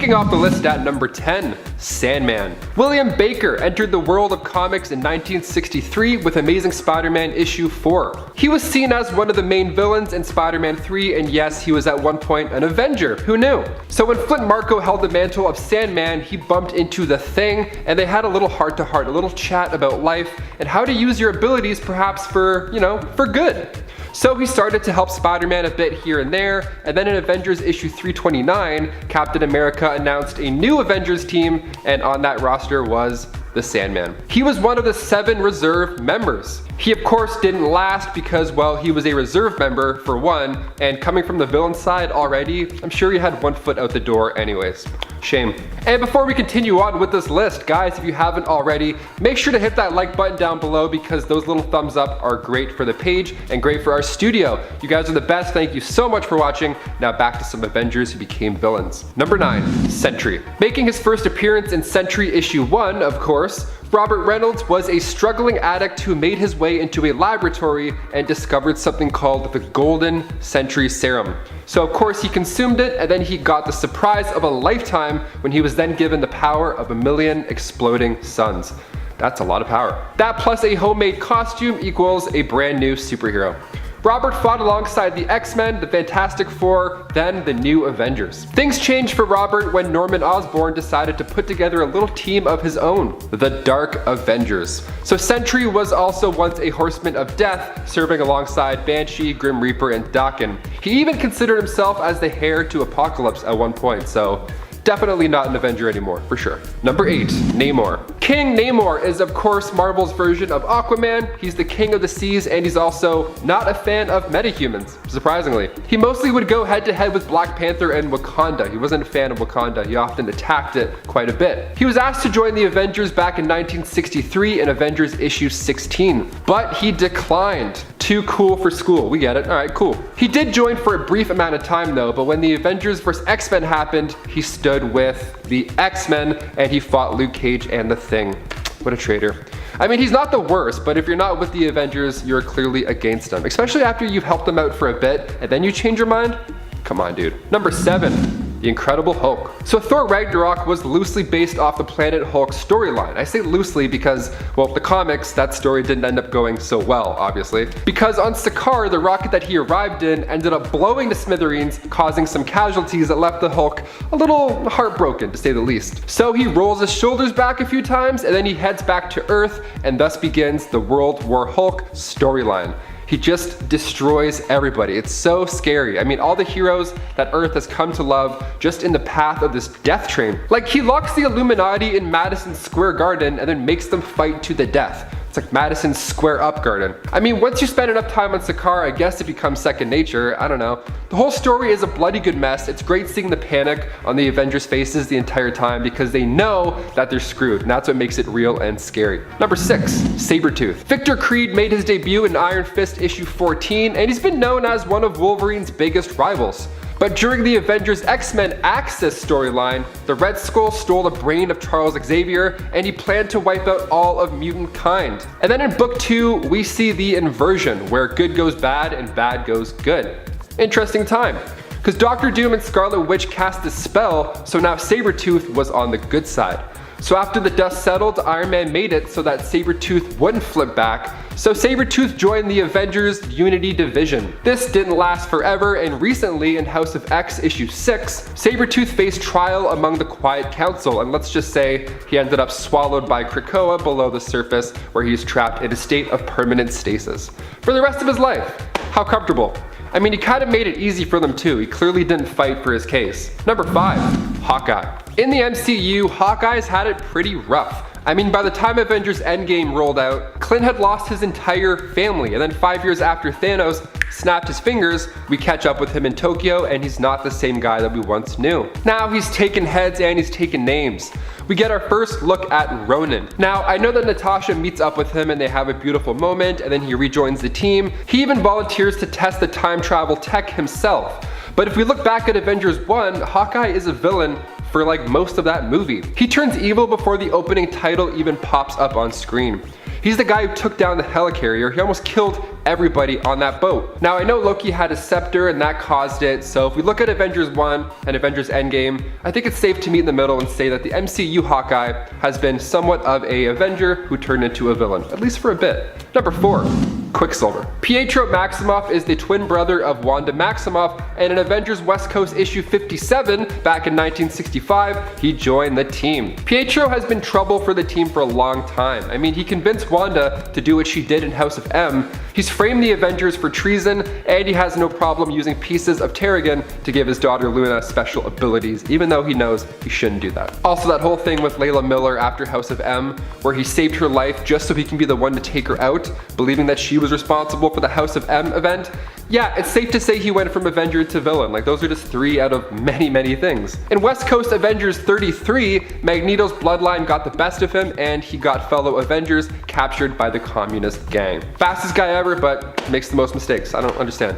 Kicking off the list at number 10, Sandman. William Baker entered the world of comics in 1963 with Amazing Spider-Man issue 4. He was seen as one of the main villains in Spider-Man 3, and yes, he was at one point an Avenger. Who knew? So when Flint Marko held the mantle of Sandman, he bumped into the Thing, and they had a little heart-to-heart, a little chat about life and how to use your abilities perhaps for, for good. So he started to help Spider-Man a bit here and there, and then in Avengers issue 329, Captain America announced a new Avengers team, and on that roster was the Sandman. He was one of the 7 reserve members. He of course didn't last because, well, he was a reserve member for one, and coming from the villain side already, I'm sure he had one foot out the door anyways. Shame. And before we continue on with this list, guys, if you haven't already, make sure to hit that like button down below because those little thumbs up are great for the page and great for our studio. You guys are the best. Thank you so much for watching. Now back to some Avengers who became villains. Number 9, Sentry. Making his first appearance in Sentry issue 1, of course, Robert Reynolds was a struggling addict who made his way into a laboratory and discovered something called the Golden Sentry Serum. So of course he consumed it, and then he got the surprise of a lifetime when he was then given the power of 1,000,000 exploding suns. That's a lot of power. That plus a homemade costume equals a brand new superhero. Robert fought alongside the X-Men, the Fantastic Four, then the new Avengers. Things changed for Robert when Norman Osborn decided to put together a little team of his own, the Dark Avengers. So Sentry was also once a horseman of death, serving alongside Banshee, Grim Reaper, and Daken. He even considered himself as the heir to Apocalypse at one point, so definitely not an Avenger anymore, for sure. Number 8, Namor. King Namor is of course Marvel's version of Aquaman. He's the king of the seas, and he's also not a fan of metahumans, surprisingly. He mostly would go head to head with Black Panther and Wakanda. He wasn't a fan of Wakanda. He often attacked it quite a bit. He was asked to join the Avengers back in 1963 in Avengers issue 16, but he declined. Too cool for school. We get it. All right, cool. He did join for a brief amount of time though, but when the Avengers vs. X-Men happened, he stood with the X-Men and he fought Luke Cage and the Thing. What a traitor. I mean, he's not the worst, but if you're not with the Avengers, you're clearly against them, especially after you've helped them out for a bit and then you change your mind. Come on, dude. Number 7. The Incredible Hulk. So Thor Ragnarok was loosely based off the Planet Hulk storyline. I say loosely because, well, the comics, that story didn't end up going so well, obviously. Because on Sakaar, the rocket that he arrived in ended up blowing to smithereens, causing some casualties that left the Hulk a little heartbroken, to say the least. So he rolls his shoulders back a few times, and then he heads back to Earth, and thus begins the World War Hulk storyline. He just destroys everybody. It's so scary. I mean, all the heroes that Earth has come to love just in the path of this death train. Like, he locks the Illuminati in Madison Square Garden and then makes them fight to the death. It's like Madison Square Up Garden. I mean, once you spend enough time on Sakaar, I guess it becomes second nature. I don't know. The whole story is a bloody good mess. It's great seeing the panic on the Avengers' faces the entire time because they know that they're screwed, and that's what makes it real and scary. Number 6, Sabretooth. Victor Creed made his debut in Iron Fist issue 14, and he's been known as one of Wolverine's biggest rivals. But during the Avengers X-Men Axis storyline, the Red Skull stole the brain of Charles Xavier, and he planned to wipe out all of mutant kind. And then in book 2, we see the inversion, where good goes bad and bad goes good. Interesting time, because Doctor Doom and Scarlet Witch cast a spell, so now Sabretooth was on the good side. So after the dust settled, Iron Man made it so that Sabretooth wouldn't flip back, so Sabretooth joined the Avengers Unity Division. This didn't last forever, and recently in House of X issue 6, Sabretooth faced trial among the Quiet Council, and let's just say he ended up swallowed by Krakoa below the surface, where he's trapped in a state of permanent stasis for the rest of his life. How comfortable. I mean, he kind of made it easy for them too. He clearly didn't fight for his case. Number 5, Hawkeye. In the MCU, Hawkeye's had it pretty rough. I mean, by the time Avengers Endgame rolled out, Clint had lost his entire family, and then 5 years after Thanos snapped his fingers, we catch up with him in Tokyo, and he's not the same guy that we once knew. Now he's taken heads and he's taken names. We get our first look at Ronan. Now, I know that Natasha meets up with him and they have a beautiful moment, and then he rejoins the team. He even volunteers to test the time travel tech himself. But if we look back at Avengers 1, Hawkeye is a villain for like most of that movie. He turns evil before the opening title even pops up on screen. He's the guy who took down the helicarrier. He almost killed everybody on that boat. Now I know Loki had a scepter and that caused it, so if we look at Avengers 1 and Avengers Endgame, I think it's safe to meet in the middle and say that the MCU Hawkeye has been somewhat of a Avenger who turned into a villain, at least for a bit. Number 4. Quicksilver. Pietro Maximoff is the twin brother of Wanda Maximoff, and in Avengers West Coast issue 57 back in 1965, he joined the team. Pietro has been trouble for the team for a long time. I mean, he convinced Wanda to do what she did in House of M. He's framed the Avengers for treason, and he has no problem using pieces of Terrigen to give his daughter Luna special abilities, even though he knows he shouldn't do that. Also, that whole thing with Layla Miller after House of M, where he saved her life just so he can be the one to take her out, believing that she was responsible for the House of M event. Yeah, it's safe to say he went from Avenger to villain. Like, those are just 3 out of many things. In West Coast Avengers 33, Magneto's bloodline got the best of him, and he got fellow Avengers captured by the communist gang. Fastest guy ever, but makes the most mistakes. I don't understand.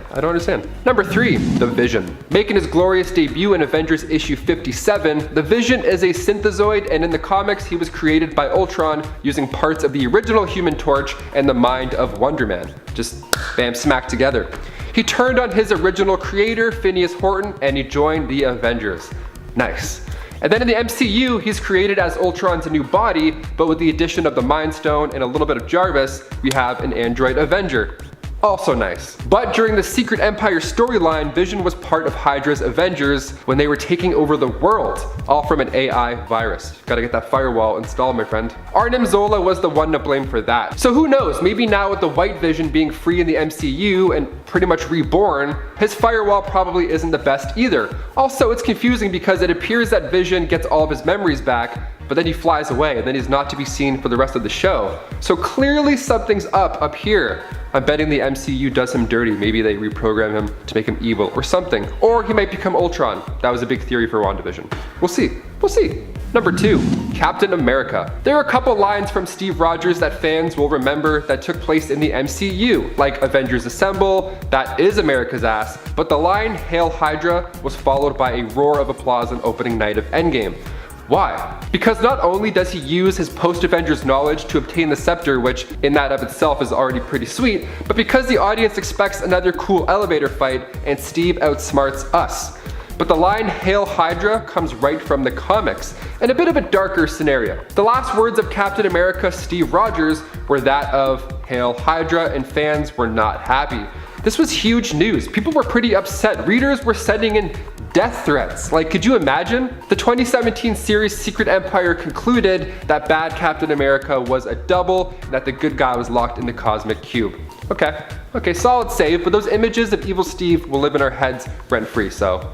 Number 3, the Vision. Making his glorious debut in Avengers issue 57, the Vision is a synthezoid, and in the comics he was created by Ultron using parts of the original Human Torch and the mind of Wonder Man. Just bam, smack together. He turned on his original creator, Phineas Horton, and he joined the Avengers. Nice. And then in the MCU, he's created as Ultron's new body, but with the addition of the Mind Stone and a little bit of Jarvis, we have an android Avenger. Also nice. But during the Secret Empire storyline, Vision was part of Hydra's Avengers when they were taking over the world, all from an AI virus. Gotta get that firewall installed, my friend. Arnim Zola was the one to blame for that. So who knows, maybe now with the White Vision being free in the MCU and pretty much reborn, his firewall probably isn't the best either. Also, it's confusing because it appears that Vision gets all of his memories back, but then he flies away and then he's not to be seen for the rest of the show. So clearly something's up here. I'm betting the MCU does him dirty. Maybe they reprogram him to make him evil or something. Or he might become Ultron. That was a big theory for WandaVision. We'll see. Number 2, Captain America. There are a couple lines from Steve Rogers that fans will remember that took place in the MCU, like Avengers Assemble, that is America's ass, but the line Hail Hydra was followed by a roar of applause on opening night of Endgame. Why? Because not only does he use his post-Avengers knowledge to obtain the scepter, which in that of itself is already pretty sweet, but because the audience expects another cool elevator fight and Steve outsmarts us. But the line Hail Hydra comes right from the comics, and a bit of a darker scenario. The last words of Captain America Steve Rogers were that of Hail Hydra, and fans were not happy. This was huge news. People were pretty upset. Readers were sending in death threats. Like, could you imagine? The 2017 series Secret Empire concluded that bad Captain America was a double and that the good guy was locked in the cosmic cube. Okay, solid save, but those images of evil Steve will live in our heads rent-free, so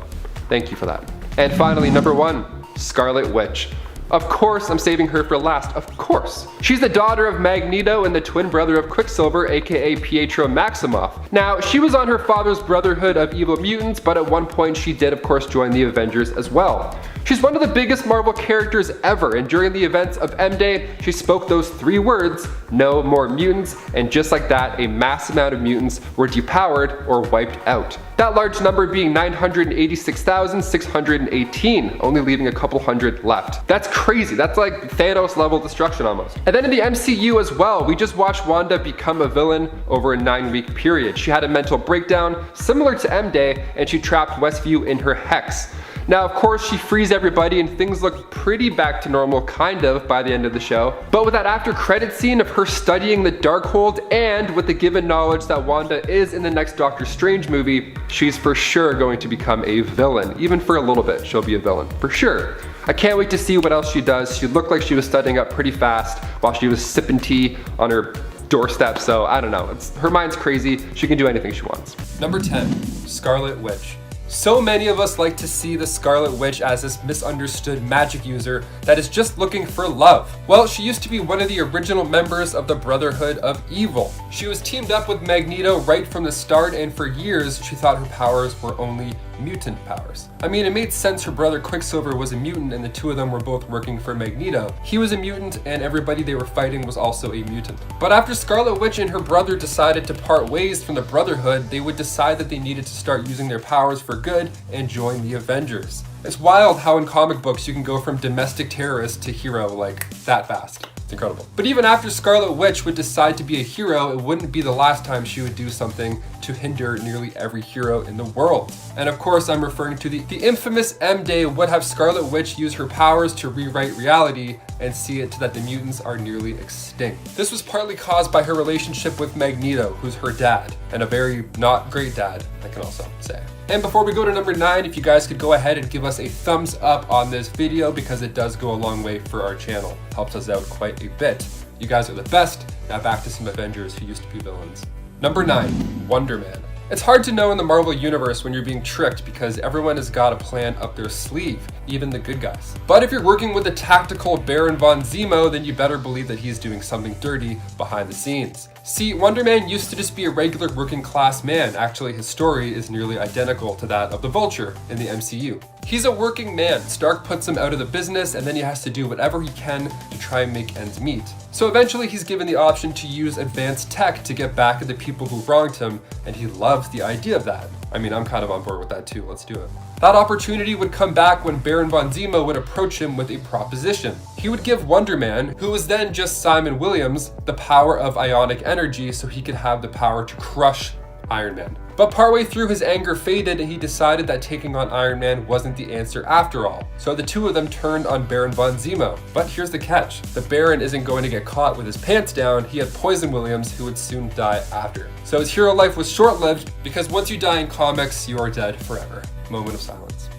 thank you for that. And finally, number 1, Scarlet Witch. Of course, I'm saving her for last, of course. She's the daughter of Magneto and the twin brother of Quicksilver, aka Pietro Maximoff. Now, she was on her father's Brotherhood of Evil Mutants, but at one point she did of course join the Avengers as well. She's one of the biggest Marvel characters ever, and during the events of M-Day, she spoke those 3 words, no more mutants, and just like that, a mass amount of mutants were depowered or wiped out. That large number being 986,618, only leaving a couple hundred left. That's crazy, that's like Thanos level destruction almost. And then in the MCU as well, we just watched Wanda become a villain over a 9-week period. She had a mental breakdown similar to M-Day, and she trapped Westview in her hex. Now, of course, she frees everybody and things look pretty back to normal, kind of, by the end of the show. But with that after credit scene of her studying the Darkhold, and with the given knowledge that Wanda is in the next Doctor Strange movie, she's for sure going to become a villain. Even for a little bit, she'll be a villain, for sure. I can't wait to see what else she does. She looked like she was studying up pretty fast while she was sipping tea on her doorstep, so I don't know. Her mind's crazy. She can do anything she wants. Number 10, Scarlet Witch. So many of us like to see the Scarlet Witch as this misunderstood magic user that is just looking for love. Well, she used to be one of the original members of the Brotherhood of Evil. She was teamed up with Magneto right from the start, and for years she thought her powers were only mutant powers. I mean, it made sense her brother Quicksilver was a mutant and the two of them were both working for Magneto. He was a mutant and everybody they were fighting was also a mutant. But after Scarlet Witch and her brother decided to part ways from the Brotherhood, they would decide that they needed to start using their powers for good and join the Avengers. It's wild how in comic books you can go from domestic terrorist to hero like that fast. It's incredible. But even after Scarlet Witch would decide to be a hero, it wouldn't be the last time she would do something to hinder nearly every hero in the world. And of course, I'm referring to the infamous M-Day would have Scarlet Witch use her powers to rewrite reality and see it to that the mutants are nearly extinct. This was partly caused by her relationship with Magneto, who's her dad, and a very not great dad, I can also say. And before we go to number 9, if you guys could go ahead and give us a thumbs up on this video, because it does go a long way for our channel. Helps us out quite a bit. You guys are the best. Now back to some Avengers who used to be villains. Number 9, Wonder Man. It's hard to know in the Marvel Universe when you're being tricked because everyone has got a plan up their sleeve, even the good guys. But if you're working with the tactical Baron von Zemo, then you better believe that he's doing something dirty behind the scenes. See, Wonder Man used to just be a regular working class man. Actually, his story is nearly identical to that of the Vulture in the MCU. He's a working man. Stark puts him out of the business, and then he has to do whatever he can to try and make ends meet. So eventually he's given the option to use advanced tech to get back at the people who wronged him, and he loves the idea of that. I mean, I'm kind of on board with that too. Let's do it. That opportunity would come back when Baron von Zemo would approach him with a proposition. He would give Wonder Man, who was then just Simon Williams, the power of ionic energy so he could have the power to crush Iron Man. But partway through, his anger faded and he decided that taking on Iron Man wasn't the answer after all. So the two of them turned on Baron von Zemo. But here's the catch. The Baron isn't going to get caught with his pants down. He had Poison Williams, who would soon die after. So his hero life was short-lived because once you die in comics, you are dead forever. Moment of silence.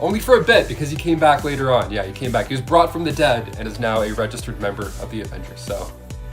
Only for a bit, because he came back later on. Yeah, he came back. He was brought from the dead and is now a registered member of the Avengers. So,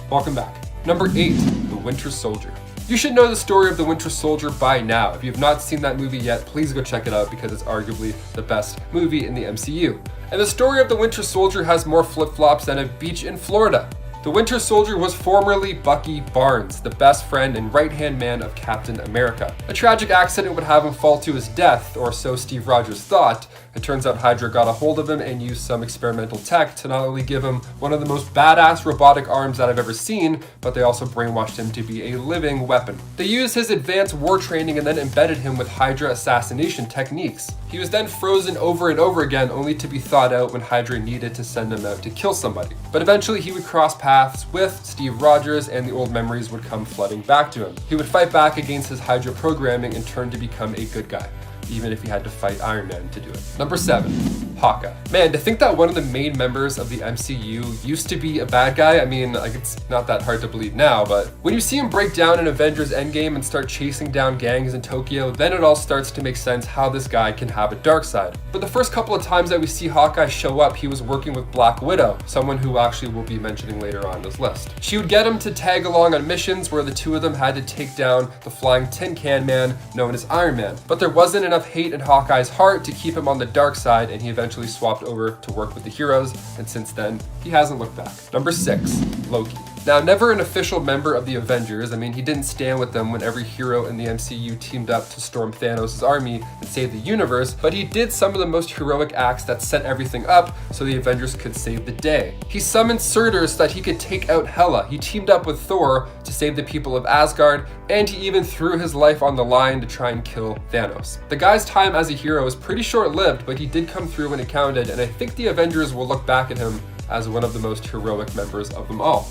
welcome back. Number 8, The Winter Soldier. You should know the story of the Winter Soldier by now. If you have not seen that movie yet, please go check it out because it's arguably the best movie in the MCU. And the story of the Winter Soldier has more flip-flops than a beach in Florida. The Winter Soldier was formerly Bucky Barnes, the best friend and right-hand man of Captain America. A tragic accident would have him fall to his death, or so Steve Rogers thought. It turns out Hydra got a hold of him and used some experimental tech to not only give him one of the most badass robotic arms that I've ever seen, but they also brainwashed him to be a living weapon. They used his advanced war training and then embedded him with Hydra assassination techniques. He was then frozen over and over again, only to be thawed out when Hydra needed to send him out to kill somebody. But eventually he would cross paths with Steve Rogers and the old memories would come flooding back to him. He would fight back against his Hydra programming and turn to become a good guy, even if he had to fight Iron Man to do it. Number 7, Hawkeye. Man, to think that one of the main members of the MCU used to be a bad guy, I mean, like, it's not that hard to believe now, but when you see him break down in Avengers Endgame and start chasing down gangs in Tokyo, then it all starts to make sense how this guy can have a dark side. But the first couple of times that we see Hawkeye show up, he was working with Black Widow, someone who actually we'll be mentioning later on this list. She would get him to tag along on missions where the two of them had to take down the flying tin can man known as Iron Man. But there wasn't enough hate in Hawkeye's heart to keep him on the dark side, and he eventually swapped over to work with the heroes, and since then, he hasn't looked back. Number 6, Loki. Now, never an official member of the Avengers. I mean, he didn't stand with them when every hero in the MCU teamed up to storm Thanos' army and save the universe, but he did some of the most heroic acts that set everything up so the Avengers could save the day. He summoned Surtur so that he could take out Hela. He teamed up with Thor to save the people of Asgard, and he even threw his life on the line to try and kill Thanos. The guy's time as a hero is pretty short-lived, but he did come through when it counted, and I think the Avengers will look back at him as one of the most heroic members of them all.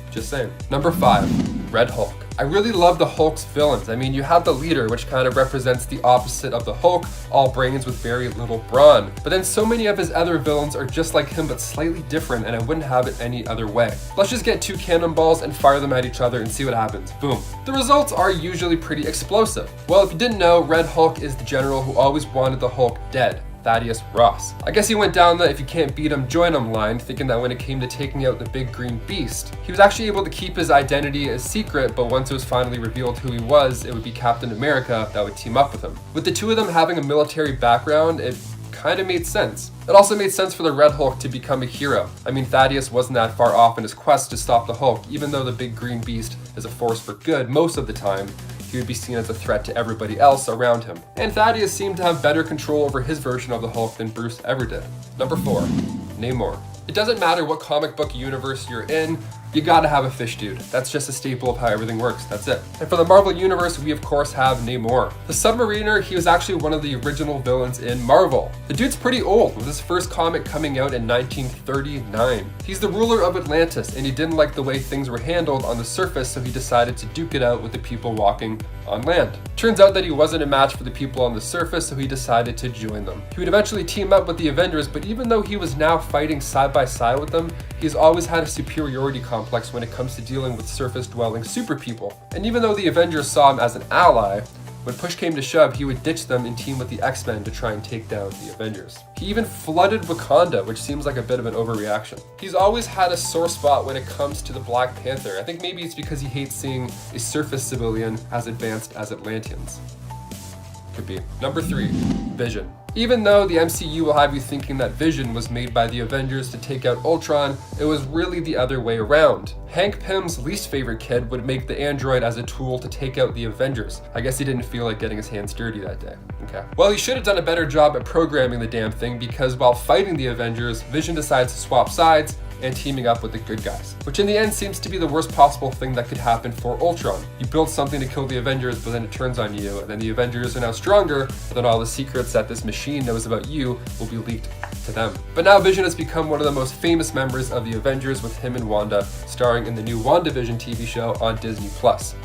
Just saying. Number 5, Red Hulk. I really love the Hulk's villains. I mean, you have the leader, which kind of represents the opposite of the Hulk, all brains with very little brawn. But then so many of his other villains are just like him, but slightly different, and I wouldn't have it any other way. Let's just get 2 cannonballs and fire them at each other and see what happens. Boom. The results are usually pretty explosive. Well, if you didn't know, Red Hulk is the general who always wanted the Hulk dead. Thaddeus Ross. I guess he went down the "if you can't beat him, join him" line, thinking that when it came to taking out the big green beast, he was actually able to keep his identity a secret, but once it was finally revealed who he was, it would be Captain America that would team up with him. With the two of them having a military background, it kind of made sense. It also made sense for the Red Hulk to become a hero. I mean, Thaddeus wasn't that far off in his quest to stop the Hulk, even though the big green beast is a force for good most of the time. He would be seen as a threat to everybody else around him. And Thaddeus seemed to have better control over his version of the Hulk than Bruce ever did. Number 4, Namor. It doesn't matter what comic book universe you're in, you gotta have a fish dude. That's just a staple of how everything works. That's it. And for the Marvel Universe, we of course have Namor. The Submariner, he was actually one of the original villains in Marvel. The dude's pretty old, with his first comic coming out in 1939. He's the ruler of Atlantis, and he didn't like the way things were handled on the surface, so he decided to duke it out with the people walking on land. Turns out that he wasn't a match for the people on the surface, so he decided to join them. He would eventually team up with the Avengers, but even though he was now fighting side by side with them, he's always had a superiority complex when it comes to dealing with surface-dwelling super people. And even though the Avengers saw him as an ally, when push came to shove, he would ditch them and team with the X-Men to try and take down the Avengers. He even flooded Wakanda, which seems like a bit of an overreaction. He's always had a sore spot when it comes to the Black Panther. I think maybe it's because he hates seeing a surface civilian as advanced as Atlanteans. Could be. Number 3, Vision. Even though the MCU will have you thinking that Vision was made by the Avengers to take out Ultron, it was really the other way around. Hank Pym's least favorite kid would make the android as a tool to take out the Avengers. I guess he didn't feel like getting his hands dirty that day. Okay. Well, he should have done a better job at programming the damn thing, because while fighting the Avengers, Vision decides to swap sides and teaming up with the good guys, which in the end seems to be the worst possible thing that could happen for Ultron. You build something to kill the Avengers, but then it turns on you, and then the Avengers are now stronger, but then all the secrets that this machine knows about you will be leaked to them. But now Vision has become one of the most famous members of the Avengers, with him and Wanda starring in the new WandaVision TV show on Disney+.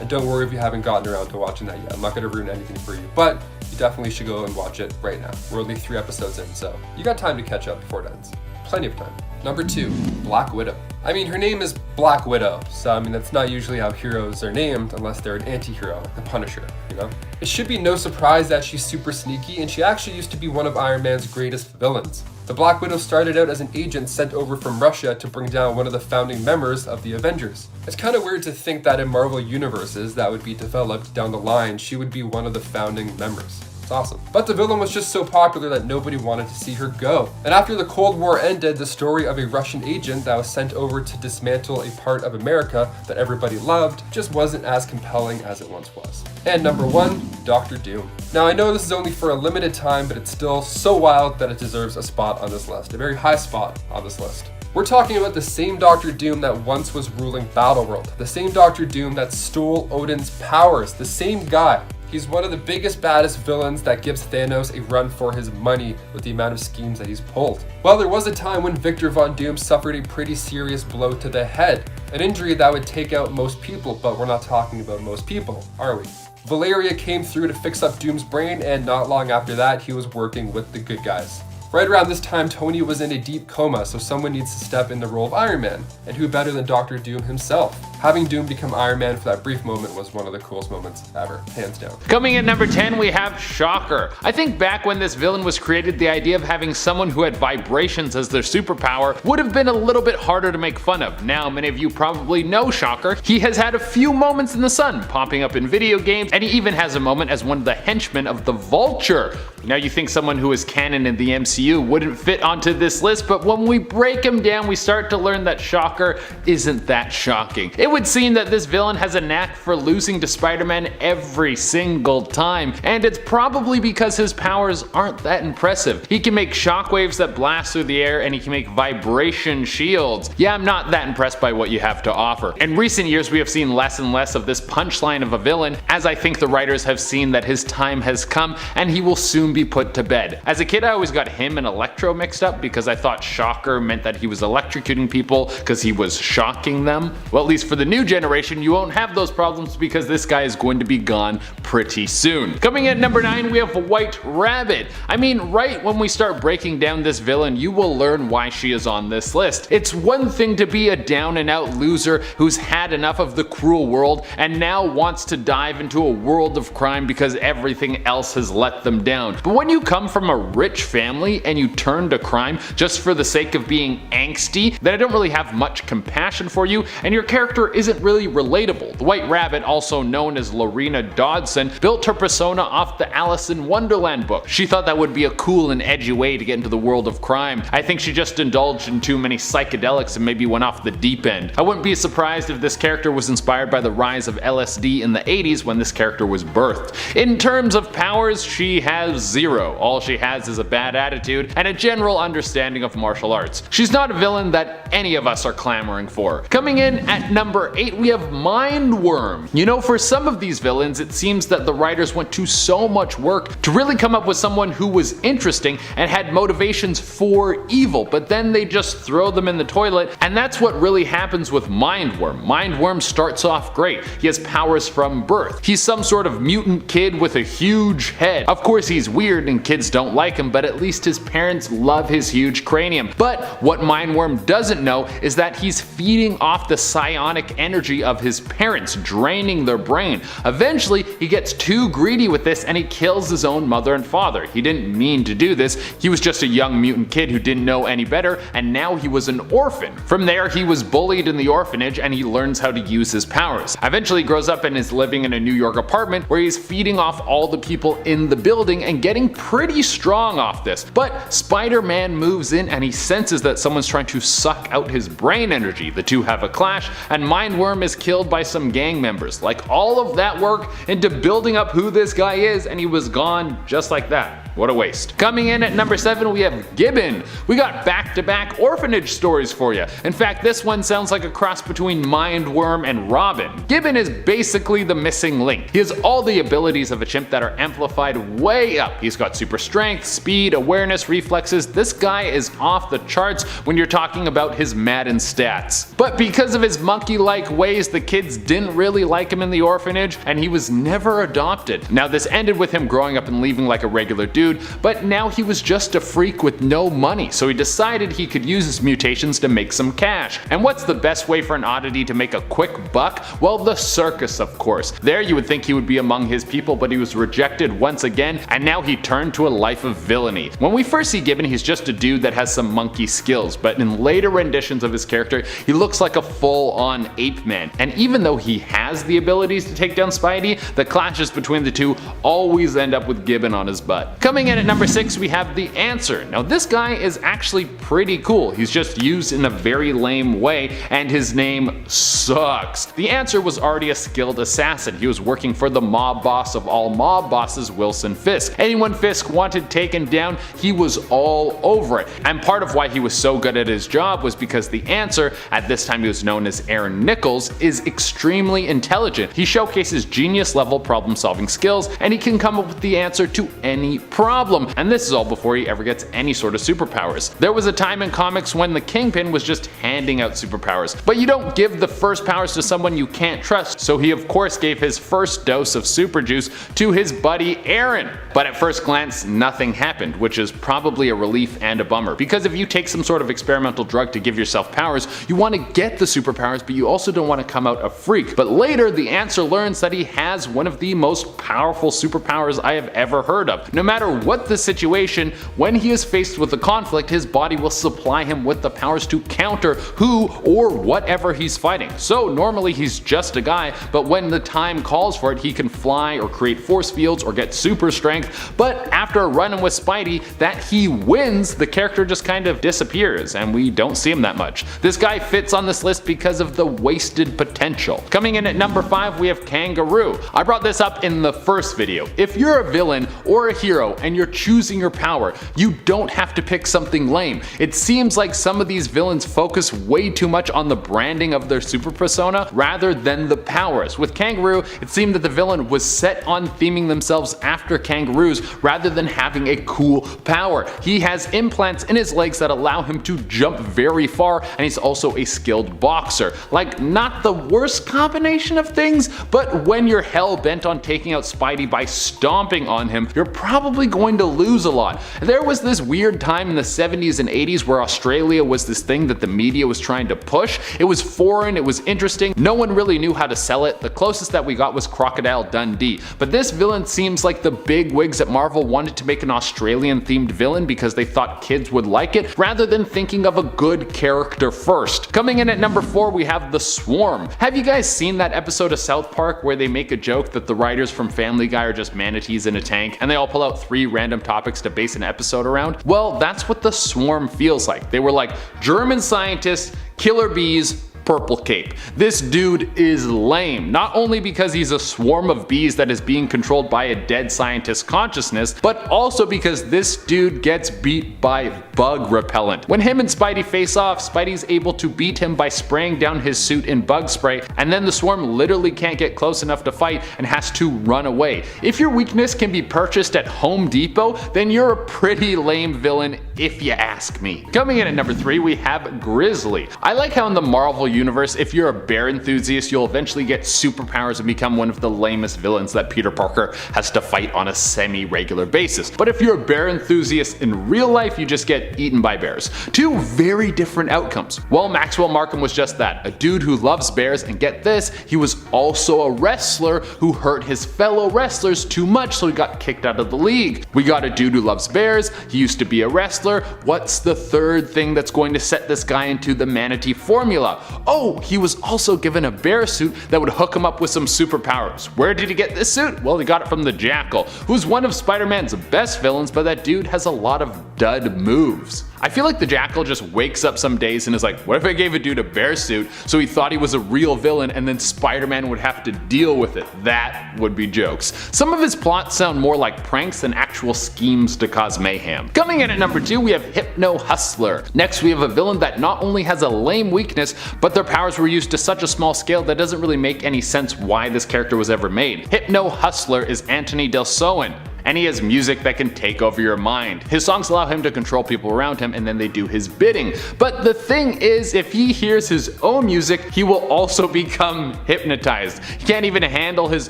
And don't worry if you haven't gotten around to watching that yet. I'm not going to ruin anything for you, but you definitely should go and watch it right now. We're only 3 episodes in, so you got time to catch up before it ends. Plenty of time. Number 2, Black Widow. I mean, her name is Black Widow, so I mean, that's not usually how heroes are named unless they're an anti-hero, like the Punisher, you know? It should be no surprise that she's super sneaky, and she actually used to be one of Iron Man's greatest villains. The Black Widow started out as an agent sent over from Russia to bring down one of the founding members of the Avengers. It's kind of weird to think that in Marvel universes that would be developed down the line, she would be one of the founding members. It's awesome. But the villain was just so popular that nobody wanted to see her go. And after the Cold War ended, the story of a Russian agent that was sent over to dismantle a part of America that everybody loved just wasn't as compelling as it once was. And number 1, Doctor Doom. Now I know this is only for a limited time, but it's still so wild that it deserves a spot on this list, a very high spot on this list. We're talking about the same Doctor Doom that once was ruling Battleworld, the same Doctor Doom that stole Odin's powers, the same guy. He's one of the biggest, baddest villains that gives Thanos a run for his money with the amount of schemes that he's pulled. Well, there was a time when Victor Von Doom suffered a pretty serious blow to the head, an injury that would take out most people, but we're not talking about most people, are we? Valeria came through to fix up Doom's brain, and not long after that, he was working with the good guys. Right around this time, Tony was in a deep coma, so someone needs to step in the role of Iron Man. And who better than Doctor Doom himself? Having Doom become Iron Man for that brief moment was one of the coolest moments ever, hands down. Coming in number 10, we have Shocker. I think back when this villain was created, the idea of having someone who had vibrations as their superpower would have been a little bit harder to make fun of. Now, many of you probably know Shocker. He has had a few moments in the sun, popping up in video games, and he even has a moment as one of the henchmen of the Vulture. Now you think someone who is canon in the MCU wouldn't fit onto this list, but when we break him down, we start to learn that Shocker isn't that shocking. It would seem that this villain has a knack for losing to Spider-Man every single time, and it's probably because his powers aren't that impressive. He can make shockwaves that blast through the air, and he can make vibration shields. Yeah, I'm not that impressed by what you have to offer. In recent years, we have seen less and less of this punchline of a villain, as I think the writers have seen that his time has come, and he will soon be put to bed. As a kid, I always got him and Electro mixed up because I thought Shocker meant that he was electrocuting people because he was shocking them. Well, at least for the new generation, you won't have those problems because this guy is going to be gone pretty soon. Coming at number 9, we have White Rabbit. I mean, right when we start breaking down this villain, you will learn why she is on this list. It's one thing to be a down and out loser who's had enough of the cruel world and now wants to dive into a world of crime because everything else has let them down. But when you come from a rich family and you turn to crime just for the sake of being angsty, then I don't really have much compassion for you, and your character Spider isn't really relatable. The White Rabbit, also known as Lorena Dodson, built her persona off the Alice in Wonderland book. She thought that would be a cool and edgy way to get into the world of crime. I think she just indulged in too many psychedelics and maybe went off the deep end. I wouldn't be surprised if this character was inspired by the rise of LSD in the 80s when this character was birthed. In terms of powers, she has zero. All she has is a bad attitude and a general understanding of martial arts. She's not a villain that any of us are clamoring for. Coming in at number 8, we have Mindworm. You know, for some of these villains, it seems that the writers went to so much work to really come up with someone who was interesting and had motivations for evil, but then they just throw them in the toilet, and that's what really happens with Mindworm. Mindworm starts off great. He has powers from birth. He's some sort of mutant kid with a huge head. Of course, he's weird and kids don't like him, but at least his parents love his huge cranium. But what Mindworm doesn't know is that he's feeding off the psionic energy of his parents, draining their brain. Eventually, he gets too greedy with this and he kills his own mother and father. He didn't mean to do this. He was just a young mutant kid who didn't know any better, and now he was an orphan. From there, he was bullied in the orphanage and he learns how to use his powers. Eventually, he grows up and is living in a New York apartment where he's feeding off all the people in the building and getting pretty strong off this. But Spider-Man moves in and he senses that someone's trying to suck out his brain energy. The two have a clash and Mindworm is killed by some gang members. Like, all of that work into building up who this guy is, and he was gone just like that. What a waste. Coming in at number 7, we have Gibbon. We got back-to-back orphanage stories for you. In fact, this one sounds like a cross between Mindworm and Robin. Gibbon is basically the missing link. He has all the abilities of a chimp that are amplified way up. He's got super strength, speed, awareness, reflexes. This guy is off the charts when you're talking about his Madden stats. But because of his monkey-like ways, the kids didn't really like him in the orphanage, and he was never adopted. Now, this ended with him growing up and leaving like a regular dude, but now he was just a freak with no money, so he decided he could use his mutations to make some cash. And what's the best way for an oddity to make a quick buck? Well, the circus, of course. There you would think he would be among his people, but he was rejected once again, and now he turned to a life of villainy. When we first see Gibbon, he's just a dude that has some monkey skills, but in later renditions of his character, he looks like a full-on ape man. And even though he has the abilities to take down Spidey, the clashes between the two always end up with Gibbon on his butt. Coming in at number 6, we have the Answer. Now, this guy is actually pretty cool. He's just used in a very lame way, and his name sucks. The Answer was already a skilled assassin. He was working for the mob boss of all mob bosses, Wilson Fisk. Anyone Fisk wanted taken down, he was all over it. And part of why he was so good at his job was because the Answer, at this time he was known as Aaron Nichols, is extremely intelligent. He showcases genius level problem solving skills, and he can come up with the answer to any problem. And this is all before he ever gets any sort of superpowers. There was a time in comics when the Kingpin was just handing out superpowers, but you don't give the first powers to someone you can't trust, so he of course gave his first dose of super juice to his buddy Aaron. But at first glance, nothing happened, which is probably a relief and a bummer, because if you take some sort of experimental drug to give yourself powers, you want to get the superpowers, but you also don't want to come out a freak. But later, the Answer learns that he has one of the most powerful superpowers I have ever heard of. No matter what the situation, when he is faced with a conflict, his body will supply him with the powers to counter who or whatever he's fighting. So normally he's just a guy, but when the time calls for it, he can fly or create force fields or get super strength. But after a run-in with Spidey that he wins, the character just kind of disappears and we don't see him that much. This guy fits on this list because of the wasted potential. Coming in at number 5, we have Kangaroo. I brought this up in the first video. If you're a villain or a hero and you're choosing your power, you don't have to pick something lame. It seems like some of these villains focus way too much on the branding of their super persona rather than the powers. With Kangaroo, it seemed that the villain was set on theming themselves after kangaroos rather than having a cool power. He has implants in his legs that allow him to jump very far, and he's also a skilled boxer. Like, not the worst combination of things, but when you're hell bent on taking out Spidey by stomping on him, you're probably really going to lose a lot. There was this weird time in the 70s and 80s where Australia was this thing that the media was trying to push. It was foreign, it was interesting, no one really knew how to sell it. The closest that we got was Crocodile Dundee. But this villain seems like the big wigs at Marvel wanted to make an Australian themed villain because they thought kids would like it, rather than thinking of a good character first. Coming in at number 4, we have the Swarm. Have you guys seen that episode of South Park where they make a joke that the writers from Family Guy are just manatees in a tank and they all pull out 3 random topics to base an episode around? Well, that's what the Swarm feels like. They were like German scientists, killer bees, purple cape. This dude is lame, not only because he's a swarm of bees that is being controlled by a dead scientist's consciousness, but also because this dude gets beat by bug repellent. When him and Spidey face off, Spidey's able to beat him by spraying down his suit in bug spray, and then the swarm literally can't get close enough to fight and has to run away. If your weakness can be purchased at Home Depot, then you're a pretty lame villain if you ask me. Coming in at number 3, we have Grizzly. I like how in the Marvel universe, if you're a bear enthusiast, you'll eventually get superpowers and become one of the lamest villains that Peter Parker has to fight on a semi-regular basis. But if you're a bear enthusiast in real life, you just get eaten by bears. 2 very different outcomes. Well, Maxwell Markham was just that, a dude who loves bears, and get this, he was also a wrestler who hurt his fellow wrestlers too much, so he got kicked out of the league. We got a dude who loves bears, he used to be a wrestler. What's the third thing that's going to set this guy into the manatee formula? Oh, he was also given a bear suit that would hook him up with some superpowers. Where did he get this suit? Well, he got it from the Jackal, who's one of Spider-Man's best villains, but that dude has a lot of dud moves. I feel like the Jackal just wakes up some days and is like, what if I gave a dude a bear suit so he thought he was a real villain and then Spider-Man would have to deal with it? That would be jokes. Some of his plots sound more like pranks than actual schemes to cause mayhem. Coming in at number 2, we have Hypno Hustler. Next, we have a villain that not only has a lame weakness, but their powers were used to such a small scale that doesn't really make any sense why this character was ever made. Hypno Hustler is Anthony Del Soen, and he has music that can take over your mind. His songs allow him to control people around him and then they do his bidding. But the thing is, if he hears his own music, he will also become hypnotized. He can't even handle his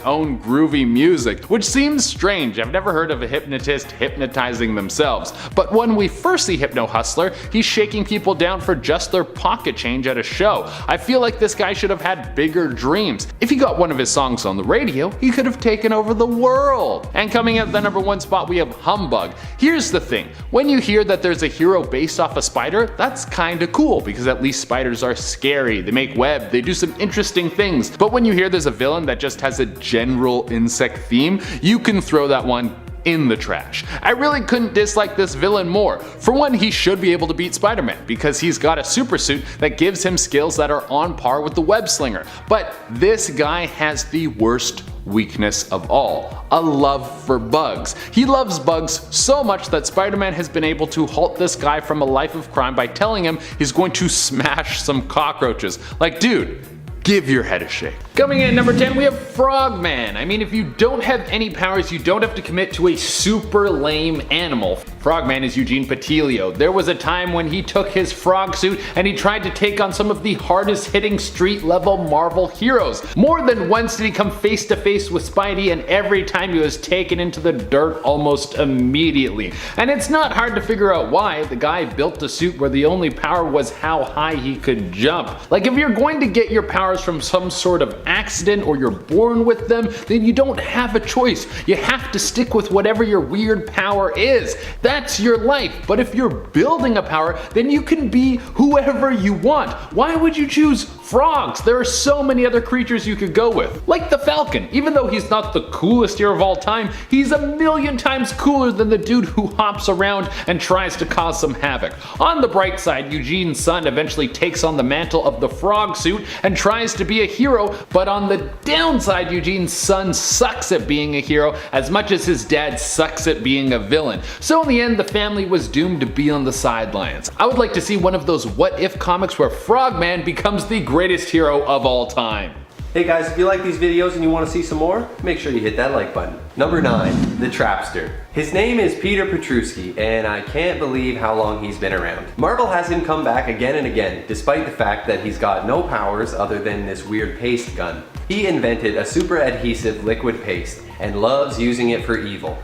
own groovy music, which seems strange. I've never heard of a hypnotist hypnotizing themselves. But when we first see Hypno Hustler, he's shaking people down for just their pocket change at a show. I feel like this guy should have had bigger dreams. If he got one of his songs on the radio, he could have taken over the world. And coming at the number 1 spot, we have Humbug. Here's the thing, when you hear that there's a hero based off a spider, that's kinda cool because at least spiders are scary, they make web, they do some interesting things. But when you hear there's a villain that just has a general insect theme, you can throw that one in the trash. I really couldn't dislike this villain more. For one, he should be able to beat Spider-Man because he's got a super suit that gives him skills that are on par with the web slinger. But this guy has the worst weakness of all, a love for bugs. He loves bugs so much that Spider-Man has been able to halt this guy from a life of crime by telling him he's going to smash some cockroaches. Like, dude, give your head a shake. Coming in at number 10, we have Frogman. I mean, if you don't have any powers, you don't have to commit to a super lame animal. Frogman is Eugene Patilio. There was a time when he took his frog suit and he tried to take on some of the hardest hitting street level Marvel heroes. More than once did he come face to face with Spidey, and every time he was taken into the dirt almost immediately. And it's not hard to figure out why. The guy built a suit where the only power was how high he could jump. Like, if you're going to get your powers from some sort of accident or you're born with them, then you don't have a choice. You have to stick with whatever your weird power is. That's your life. But if you're building a power, then you can be whoever you want. Why would you choose frogs? There are so many other creatures you could go with. Like the Falcon. Even though he's not the coolest hero of all time, he's a million times cooler than the dude who hops around and tries to cause some havoc. On the bright side, Eugene's son eventually takes on the mantle of the frog suit and tries to be a hero, but on the downside, Eugene's son sucks at being a hero as much as his dad sucks at being a villain. So in the end, the family was doomed to be on the sidelines. I would like to see one of those what if comics where Frogman becomes the greatest hero of all time. Hey guys, if you like these videos and you want to see some more, make sure you hit that like button. Number 9, the Trapster. His name is Peter Petruski, and I can't believe how long he's been around. Marvel has him come back again and again, despite the fact that he's got no powers other than this weird paste gun. He invented a super adhesive liquid paste and loves using it for evil.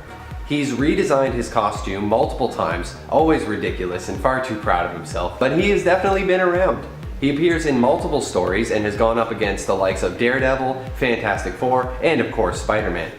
He's redesigned his costume multiple times, always ridiculous and far too proud of himself, but he has definitely been around. He appears in multiple stories and has gone up against the likes of Daredevil, Fantastic Four, and of course Spider-Man,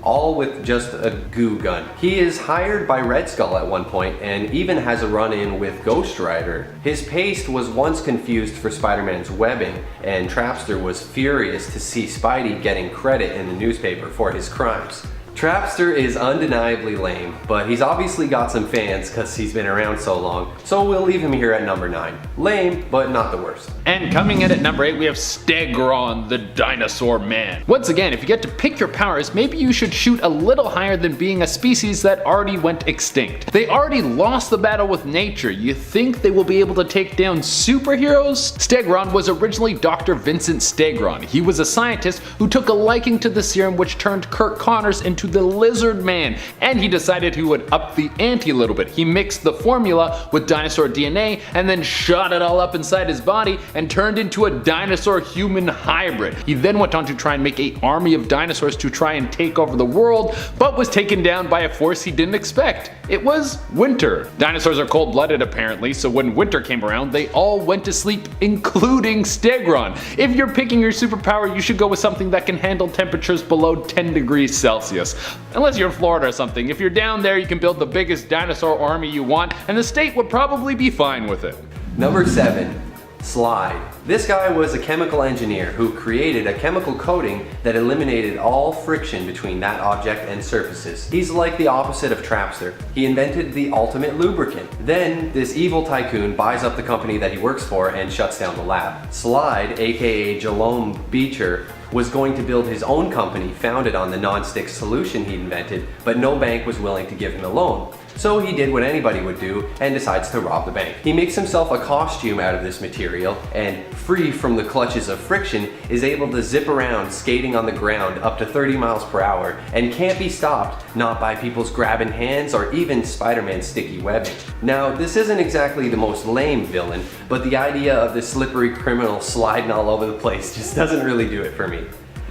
all with just a goo gun. He is hired by Red Skull at one point and even has a run-in with Ghost Rider. His paste was once confused for Spider-Man's webbing, and Trapster was furious to see Spidey getting credit in the newspaper for his crimes. Trapster is undeniably lame, but he's obviously got some fans because he's been around so long, so we'll leave him here at number 9. Lame, but not the worst. And coming in at number 8, we have Stegron, the Dinosaur Man. Once again, if you get to pick your powers, maybe you should shoot a little higher than being a species that already went extinct. They already lost the battle with nature. You think they will be able to take down superheroes? Stegron was originally Dr. Vincent Stegron. He was a scientist who took a liking to the serum which turned Kirk Connors into the Lizard Man, and he decided he would up the ante a little bit. He mixed the formula with dinosaur DNA and then shot it all up inside his body and turned into a dinosaur-human hybrid. He then went on to try and make an army of dinosaurs to try and take over the world, but was taken down by a force he didn't expect. It was winter. Dinosaurs are cold-blooded apparently, so when winter came around, they all went to sleep, including Stegron. If you're picking your superpower, you should go with something that can handle temperatures below 10 degrees Celsius. Unless you're in Florida or something. If you're down there, you can build the biggest dinosaur army you want, and the state would probably be fine with it. Number 7. Slide. This guy was a chemical engineer who created a chemical coating that eliminated all friction between that object and surfaces. He's like the opposite of Trapster. He invented the ultimate lubricant. Then this evil tycoon buys up the company that he works for and shuts down the lab. Slide, aka Jerome Beecher, was going to build his own company founded on the non-stick solution he invented, but no bank was willing to give him a loan. So he did what anybody would do and decides to rob the bank. He makes himself a costume out of this material and, free from the clutches of friction, is able to zip around skating on the ground up to 30 miles per hour and can't be stopped, not by people's grabbing hands or even Spider-Man's sticky webbing. Now, this isn't exactly the most lame villain, but the idea of this slippery criminal sliding all over the place just doesn't really do it for me.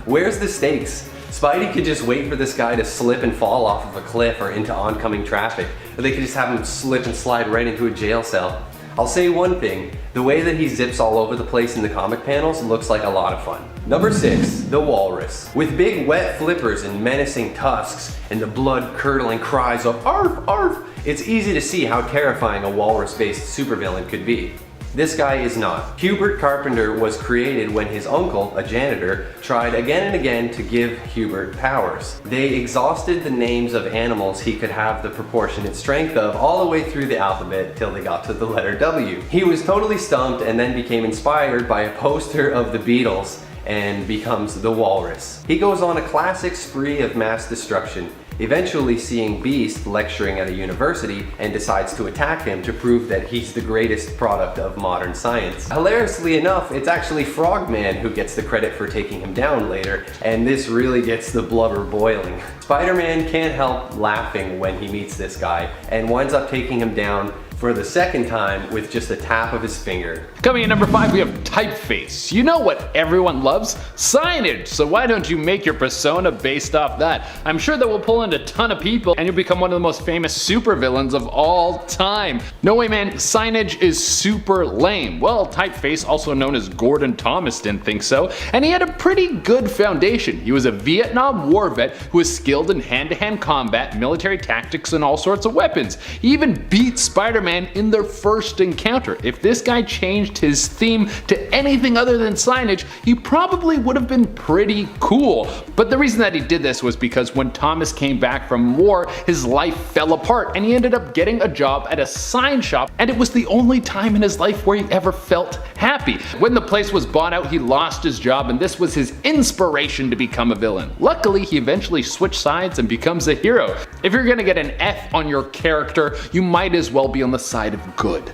Where's the stakes? Spidey could just wait for this guy to slip and fall off of a cliff or into oncoming traffic, or they could just have him slip and slide right into a jail cell. I'll say one thing, the way that he zips all over the place in the comic panels looks like a lot of fun. Number 6, the Walrus. With big wet flippers and menacing tusks and the blood-curdling cries of "Arf, arf," it's easy to see how terrifying a walrus-based supervillain could be. This guy is not. Hubert Carpenter was created when his uncle, a janitor, tried again and again to give Hubert powers. They exhausted the names of animals he could have the proportionate strength of all the way through the alphabet till they got to the letter W. He was totally stumped and then became inspired by a poster of the Beatles and becomes the Walrus. He goes on a classic spree of mass destruction, eventually seeing Beast lecturing at a university and decides to attack him to prove that he's the greatest product of modern science. Hilariously enough, it's actually Frogman who gets the credit for taking him down later, and this really gets the blubber boiling. Spider-Man can't help laughing when he meets this guy and winds up taking him down for the second time with just a tap of his finger. Coming in number 5, we have typeface. You know what everyone loves? Signage! So why don't you make your persona based off that? I'm sure that will pull in a ton of people and you'll become one of the most famous supervillains of all time. No way, man, signage is super lame. Well, typeface, also known as Gordon Thomas, didn't think so, and he had a pretty good foundation. He was a Vietnam War vet who was skilled in hand-to-hand combat, military tactics, and all sorts of weapons. He even beat Spider-Man in their first encounter. If this guy changed his theme to anything other than signage, he probably would have been pretty cool. But the reason that he did this was because when Thomas came back from war, his life fell apart and he ended up getting a job at a sign shop, and it was the only time in his life where he ever felt happy. When the place was bought out, he lost his job, and this was his inspiration to become a villain. Luckily, he eventually switched sides and becomes a hero. If you're gonna get an F on your character, you might as well be on the side of good.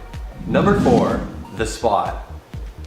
Number 4, the Spot.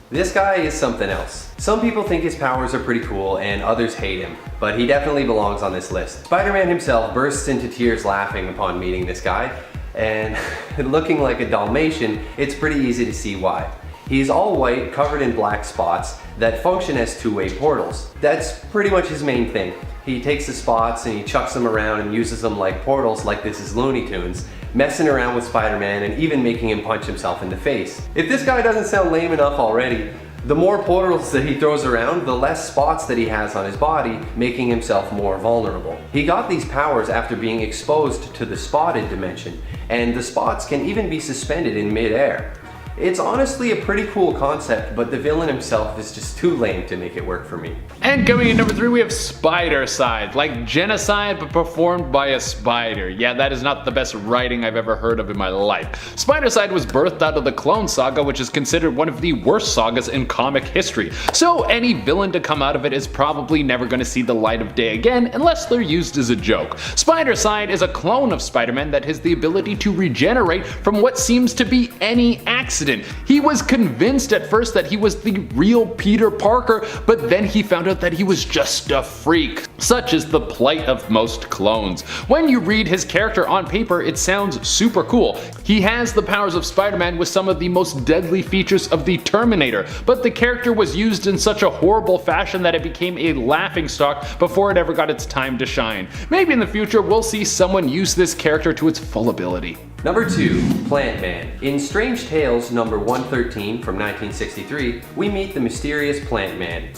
This guy is something else. Some people think his powers are pretty cool and others hate him, but he definitely belongs on this list. Spider-Man himself bursts into tears laughing upon meeting this guy, and looking like a Dalmatian, it's pretty easy to see why. He's all white, covered in black spots that function as two-way portals. That's pretty much his main thing. He takes the spots and he chucks them around and uses them like portals, like this is Looney Tunes, messing around with Spider-Man and even making him punch himself in the face. If this guy doesn't sound lame enough already, the more portals that he throws around, the less spots that he has on his body, making himself more vulnerable. He got these powers after being exposed to the spotted dimension, and the spots can even be suspended in mid-air. It's honestly a pretty cool concept, but the villain himself is just too lame to make it work for me. And coming in number 3, we have Spidercide, like genocide but performed by a spider. Yeah, that is not the best writing I've ever heard of in my life. Spidercide was birthed out of the Clone Saga, which is considered one of the worst sagas in comic history. So any villain to come out of it is probably never going to see the light of day again unless they're used as a joke. Spidercide is a clone of Spider-Man that has the ability to regenerate from what seems to be any accident. He was convinced at first that he was the real Peter Parker, but then he found out that he was just a freak. Such is the plight of most clones. When you read his character on paper, it sounds super cool. He has the powers of Spider-Man with some of the most deadly features of the Terminator, but the character was used in such a horrible fashion that it became a laughingstock before it ever got its time to shine. Maybe in the future we'll see someone use this character to its full ability. Number 2, Plant Man. In Strange Tales number 113 from 1963, we meet the mysterious Plant Man.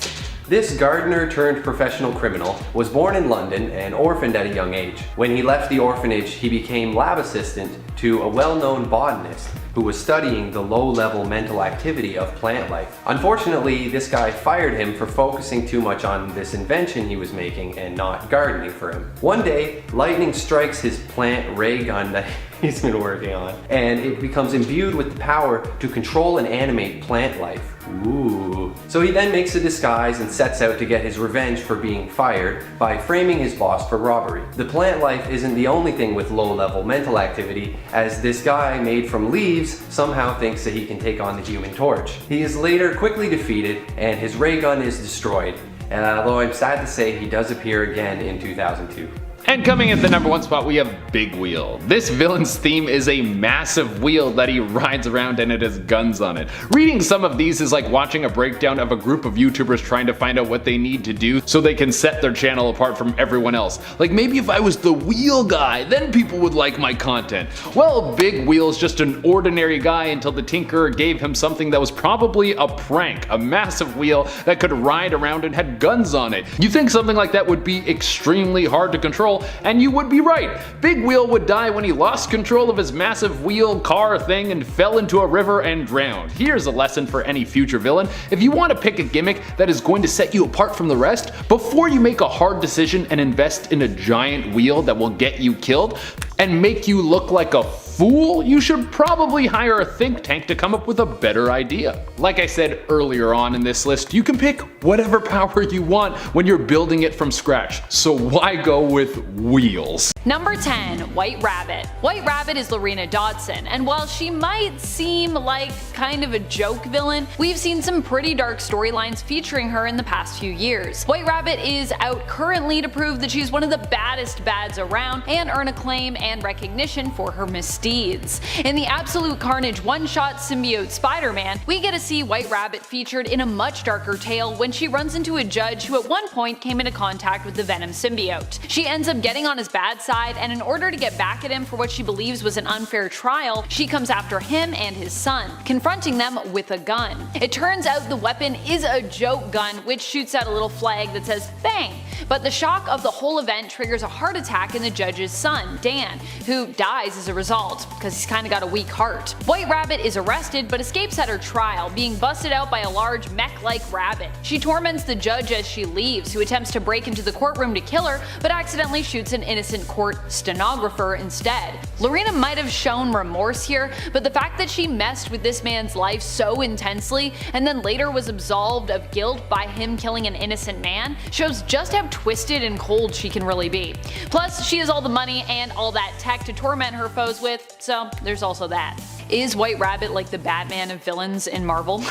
This gardener turned professional criminal was born in London and orphaned at a young age. When he left the orphanage, he became lab assistant to a well-known botanist who was studying the low-level mental activity of plant life. Unfortunately, this guy fired him for focusing too much on this invention he was making and not gardening for him. One day, lightning strikes his plant ray gun that he's been working on, and it becomes imbued with the power to control and animate plant life. Ooh. So he then makes a disguise and sets out to get his revenge for being fired by framing his boss for robbery. The plant life isn't the only thing with low-level mental activity, as this guy made from leaves somehow thinks that he can take on the Human Torch. He is later quickly defeated and his ray gun is destroyed, although I'm sad to say he does appear again in 2002. And coming at the number 1 spot, we have Big Wheel. This villain's theme is a massive wheel that he rides around and it has guns on it. Reading some of these is like watching a breakdown of a group of YouTubers trying to find out what they need to do so they can set their channel apart from everyone else. Like, maybe if I was the wheel guy, then people would like my content. Well, Big Wheel's just an ordinary guy until the Tinkerer gave him something that was probably a prank, a massive wheel that could ride around and had guns on it. You think something like that would be extremely hard to control, and you would be right. Big Wheel would die when he lost control of his massive wheel car thing and fell into a river and drowned. Here's a lesson for any future villain. If you want to pick a gimmick that is going to set you apart from the rest, before you make a hard decision and invest in a giant wheel that will get you killed and make you look like a fool, you should probably hire a think tank to come up with a better idea. Like I said earlier on in this list, you can pick whatever power you want when you're building it from scratch, so why go with wheels? Number 10, White Rabbit. White Rabbit is Lorena Dodson, and while she might seem like kind of a joke villain, we've seen some pretty dark storylines featuring her in the past few years. White Rabbit is out currently to prove that she's one of the baddest bads around and earn acclaim and recognition for her misdeeds. In the Absolute Carnage one-shot symbiote Spider-Man, we get to see White Rabbit featured in a much darker tale when she runs into a judge who at one point came into contact with the Venom symbiote. She ends up getting on his bad side, and in order to get back at him for what she believes was an unfair trial, she comes after him and his son, confronting them with a gun. It turns out the weapon is a joke gun which shoots out a little flag that says "bang," but the shock of the whole event triggers a heart attack in the judge's son, Dan, who dies as a result, because he's kinda got a weak heart. White Rabbit is arrested but escapes at her trial, being busted out by a large mech-like rabbit. She torments the judge as she leaves, who attempts to break into the courtroom to kill her, but accidentally shoots an innocent court stenographer instead. Lorena might have shown remorse here, but the fact that she messed with this man's life so intensely and then later was absolved of guilt by him killing an innocent man shows just how twisted and cold she can really be. Plus, she has all the money and all that tech to torment her foes with, so there's also that. Is White Rabbit like the Batman of villains in Marvel?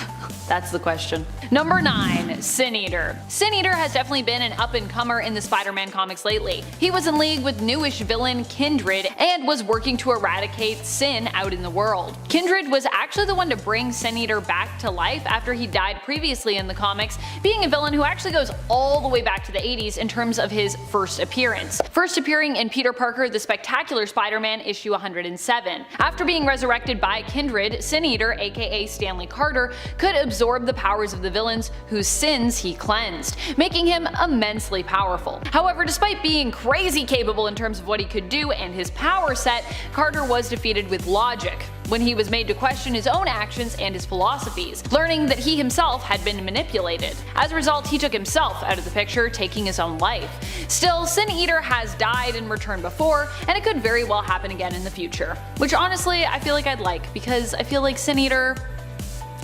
That's the question. Number 9. Sin Eater. Sin Eater has definitely been an up-and-comer in the Spider-Man comics lately. He was in league with newish villain Kindred and was working to eradicate sin out in the world. Kindred was actually the one to bring Sin Eater back to life after he died previously in the comics, being a villain who actually goes all the way back to the 80s in terms of his first appearance. First appearing in Peter Parker The Spectacular Spider-Man issue 107. After being resurrected by Kindred, Sin Eater, aka Stanley Carter, could absorb the powers of the villains whose sins he cleansed, making him immensely powerful. However, despite being crazy capable in terms of what he could do and his power set, Carter was defeated with logic when he was made to question his own actions and his philosophies, learning that he himself had been manipulated. As a result, he took himself out of the picture, taking his own life. Still, Sin Eater has died and returned before, and it could very well happen again in the future. Which honestly, I feel like I'd like, because I feel like Sin Eater,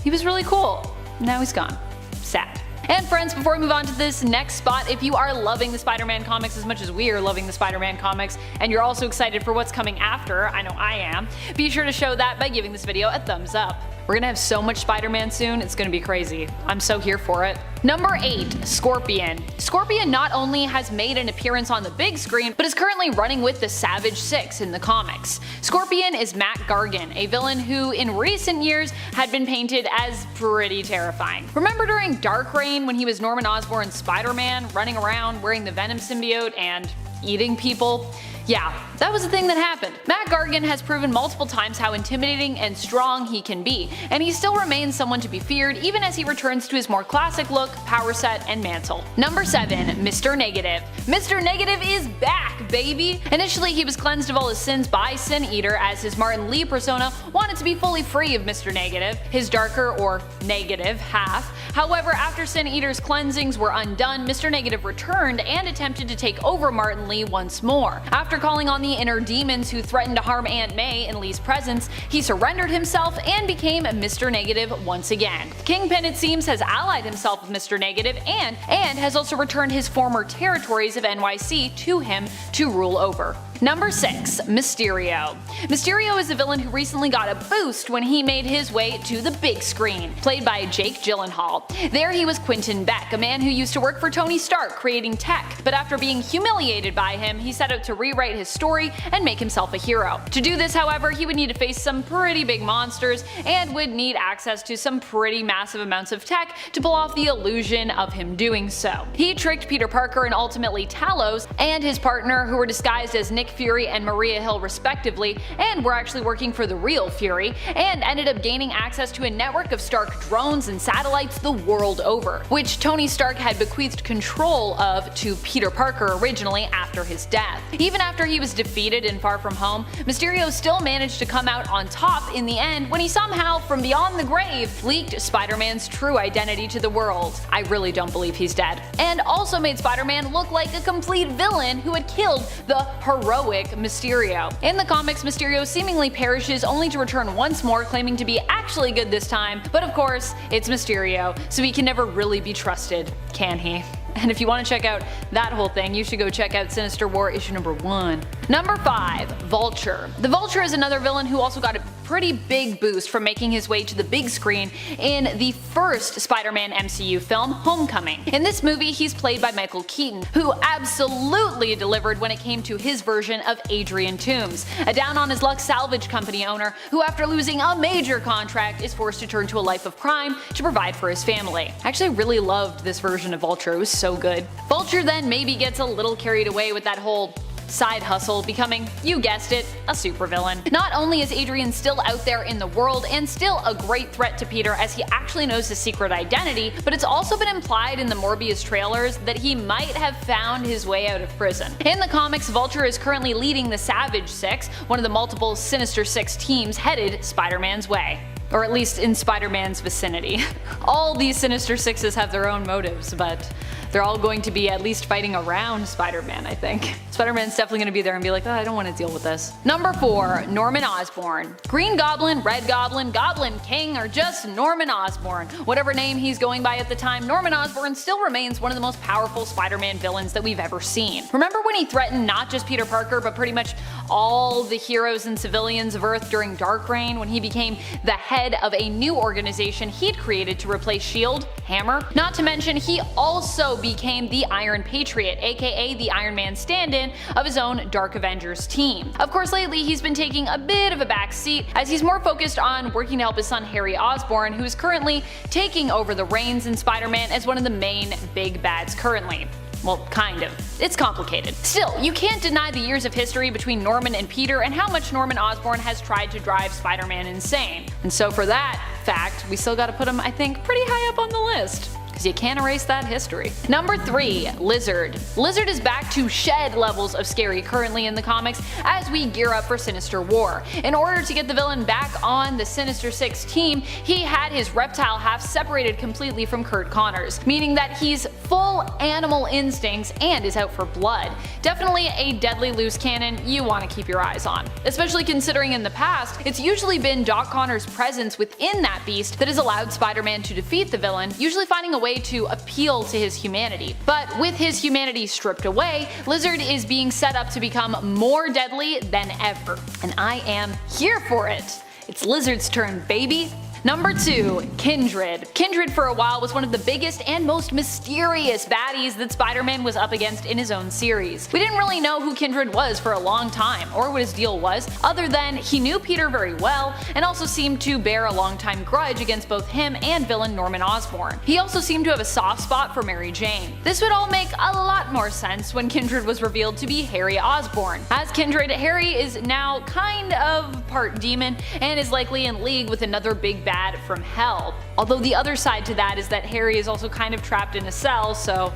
he was really cool. Now he's gone. Sad. And friends, before we move on to this next spot, if you are loving the Spider-Man comics as much as we are loving the Spider-Man comics, and you're also excited for what's coming after, I know I am, be sure to show that by giving this video a thumbs up. We're gonna have so much Spider-Man soon, it's gonna be crazy. I'm so here for it. Number 8. Scorpion. Scorpion not only has made an appearance on the big screen, but is currently running with the Savage Six in the comics. Scorpion is Matt Gargan, a villain who in recent years had been painted as pretty terrifying. Remember during Dark Reign when he was Norman Osborn's Spider-Man, running around wearing the Venom symbiote and eating people? Yeah, that was the thing that happened. Matt Gargan has proven multiple times how intimidating and strong he can be, and he still remains someone to be feared even as he returns to his more classic look, power set, and mantle. Number 7. Mr. Negative. Mr. Negative is back, baby! Initially, he was cleansed of all his sins by Sin Eater, as his Martin Lee persona wanted to be fully free of Mr. Negative, his darker or negative half. However, after Sin Eater's cleansings were undone, Mr. Negative returned and attempted to take over Martin Lee once more. After calling on the inner demons who threatened to harm Aunt May in Lee's presence, he surrendered himself and became Mr. Negative once again. Kingpin, it seems, has allied himself with Mr. Negative and has also returned his former territories of NYC to him to rule over. Number 6. Mysterio. Mysterio is a villain who recently got a boost when he made his way to the big screen, played by Jake Gyllenhaal. There he was Quentin Beck, a man who used to work for Tony Stark creating tech, but after being humiliated by him, he set out to rewrite his story and make himself a hero. To do this, however, he would need to face some pretty big monsters and would need access to some pretty massive amounts of tech to pull off the illusion of him doing so. He tricked Peter Parker and ultimately Talos and his partner, who were disguised as Nick Fury and Maria Hill respectively, and were actually working for the real Fury, and ended up gaining access to a network of Stark drones and satellites the world over, which Tony Stark had bequeathed control of to Peter Parker originally after his death. Even after he was defeated in Far From Home, Mysterio still managed to come out on top in the end when he somehow, from beyond the grave, leaked Spider-Man's true identity to the world. I really don't believe he's dead. And also made Spider-Man look like a complete villain who had killed the heroic Mysterio. In the comics, Mysterio seemingly perishes only to return once more, claiming to be actually good this time, but of course, it's Mysterio, so he can never really be trusted, can he? And if you want to check out that whole thing, you should go check out Sinister War issue number 1. Number 5. Vulture. The Vulture is another villain who also got a pretty big boost from making his way to the big screen in the first Spider-Man MCU film, Homecoming. In this movie, he's played by Michael Keaton, who absolutely delivered when it came to his version of Adrian Toomes, a down-on-his-luck salvage company owner who, after losing a major contract, is forced to turn to a life of crime to provide for his family. I actually really loved this version of Vulture, it was so good. Vulture then maybe gets a little carried away with that whole side hustle, becoming, you guessed it, a supervillain. Not only is Adrian still out there in the world and still a great threat to Peter as he actually knows his secret identity, but it's also been implied in the Morbius trailers that he might have found his way out of prison. In the comics, Vulture is currently leading the Savage Six, one of the multiple Sinister Six teams headed Spider-Man's way. Or at least in Spider-Man's vicinity. All these Sinister Sixes have their own motives, but They're all going to be at least fighting around Spider-Man, I think. Spider-Man's definitely going to be there and be like, oh, I don't want to deal with this. Number 4, Norman Osborn. Green Goblin, Red Goblin, Goblin King, or just Norman Osborn. Whatever name he's going by at the time, Norman Osborn still remains one of the most powerful Spider-Man villains that we've ever seen. Remember when he threatened not just Peter Parker, but pretty much all the heroes and civilians of Earth during Dark Reign, when he became the head of a new organization he'd created to replace S.H.I.E.L.D., Hammer? Not to mention, he also became the Iron Patriot, aka the Iron Man stand-in of his own Dark Avengers team. Of course, lately he's been taking a bit of a back seat as he's more focused on working to help his son Harry Osborn, who is currently taking over the reins in Spider-Man as one of the main big bads currently. Well, kind of. It's complicated. Still, you can't deny the years of history between Norman and Peter and how much Norman Osborn has tried to drive Spider-Man insane. And so for that fact, we still gotta put him, I think, pretty high up on the list, because you can't erase that history. Number 3, Lizard. Lizard is back to shed levels of scary currently in the comics as we gear up for Sinister War. In order to get the villain back on the Sinister Six team, he had his reptile half separated completely from Kurt Connors, meaning that he's full animal instincts and is out for blood. Definitely a deadly loose cannon you want to keep your eyes on, especially considering in the past, it's usually been Doc Connors' presence within that beast that has allowed Spider-Man to defeat the villain, usually finding a way to appeal to his humanity. But with his humanity stripped away, Lizard is being set up to become more deadly than ever. And I am here for it. It's Lizard's turn, baby. Number 2, Kindred. Kindred for a while was one of the biggest and most mysterious baddies that Spider-Man was up against in his own series. We didn't really know who Kindred was for a long time, or what his deal was, other than he knew Peter very well, and also seemed to bear a long-time grudge against both him and villain Norman Osborn. He also seemed to have a soft spot for Mary Jane. This would all make a lot more sense when Kindred was revealed to be Harry Osborn. As Kindred, Harry is now kind of part demon, and is likely in league with another big bad from hell. Although the other side to that is that Harry is also kind of trapped in a cell, so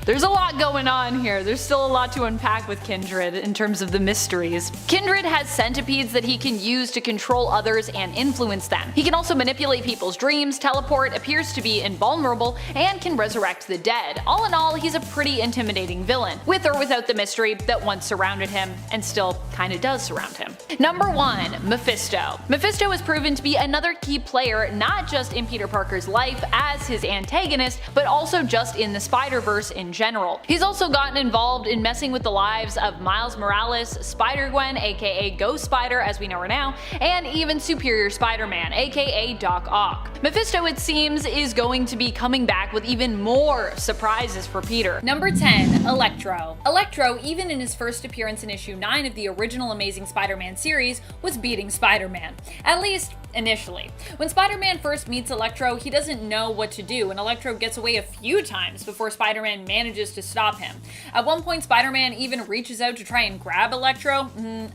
there's a lot going on here. There's still a lot to unpack with Kindred in terms of the mysteries. Kindred has centipedes that he can use to control others and influence them. He can also manipulate people's dreams, teleport, appears to be invulnerable, and can resurrect the dead. All in all, he's a pretty intimidating villain, with or without the mystery that once surrounded him, and still kinda does surround him. Number 1, Mephisto. Mephisto has proven to be another key player not just in Peter Parker's life as his antagonist, but also just in the Spider-Verse in general. He's also gotten involved in messing with the lives of Miles Morales, Spider-Gwen aka Ghost Spider as we know her now, and even Superior Spider-Man aka Doc Ock. Mephisto, it seems, is going to be coming back with even more surprises for Peter. Number 10, Electro. Electro, even in his first appearance in issue 9 of the original Amazing Spider-Man series, was beating Spider-Man. At least initially. When Spider-Man first meets Electro, he doesn't know what to do, and Electro gets away a few times before Spider-Man manages to stop him. At one point, Spider-Man even reaches out to try and grab Electro.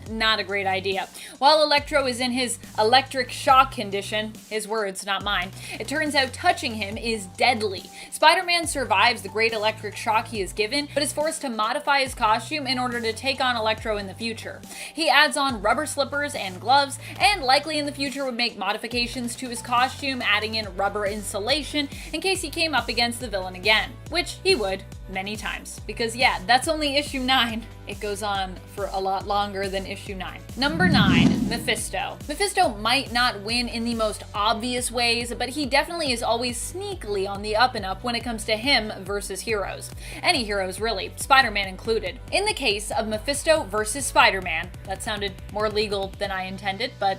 Not a great idea. While Electro is in his electric shock condition, his words, not mine, it turns out touching him is deadly. Spider-Man survives the great electric shock he is given, but is forced to modify his costume in order to take on Electro in the future. He adds on rubber slippers and gloves, and likely in the future would make modifications to his costume, adding in rubber insulation in case he came up against the villain again, which he would many times, because yeah, that's only issue 9. It goes on for a lot longer than issue 9. Number 9, Mephisto. Mephisto might not win in the most obvious ways, but he definitely is always sneakily on the up and up when it comes to him versus heroes. Any heroes really, Spider-Man included. In the case of Mephisto versus Spider-Man, that sounded more legal than I intended, but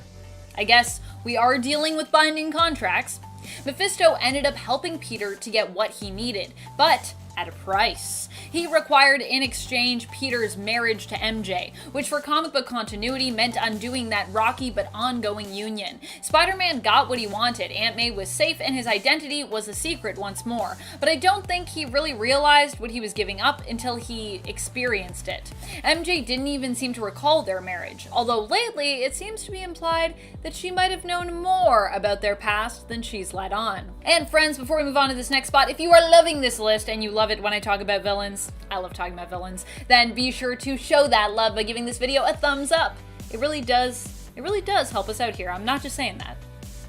I guess we are dealing with binding contracts. Mephisto ended up helping Peter to get what he needed, but at a price. He required in exchange Peter's marriage to MJ, which for comic book continuity meant undoing that rocky but ongoing union. Spider-Man got what he wanted, Aunt May was safe and his identity was a secret once more, but I don't think he really realized what he was giving up until he experienced it. MJ didn't even seem to recall their marriage, although lately it seems to be implied that she might have known more about their past than she's let on. And friends, before we move on to this next spot, if you are loving this list and you love it when I talk about villains, I love talking about villains, then be sure to show that love by giving this video a thumbs up. It really does help us out here. I'm not just saying that.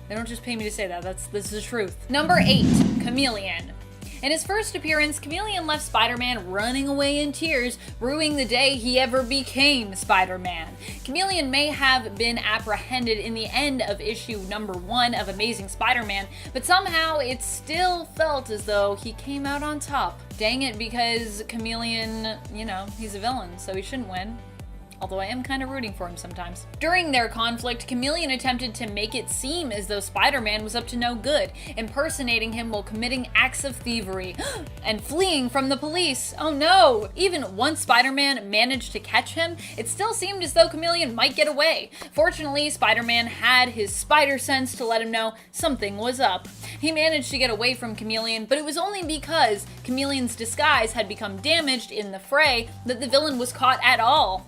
They don't just pay me to say that, this is the truth. Number 8, Chameleon. In his first appearance, Chameleon left Spider-Man running away in tears, ruining the day he ever became Spider-Man. Chameleon may have been apprehended in the end of issue number 1 of Amazing Spider-Man, but somehow it still felt as though he came out on top. Dang it, because Chameleon, you know, he's a villain, so he shouldn't win. Although I am kind of rooting for him sometimes. During their conflict, Chameleon attempted to make it seem as though Spider-Man was up to no good, impersonating him while committing acts of thievery and fleeing from the police. Oh no! Even once Spider-Man managed to catch him, it still seemed as though Chameleon might get away. Fortunately, Spider-Man had his spider sense to let him know something was up. He managed to get away from Chameleon, but it was only because Chameleon's disguise had become damaged in the fray that the villain was caught at all.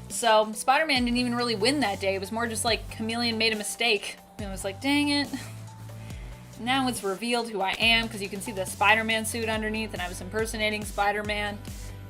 So Spider-Man didn't even really win that day. It was more just like Chameleon made a mistake. And it was like, dang it. Now it's revealed who I am because you can see the Spider-Man suit underneath and I was impersonating Spider-Man.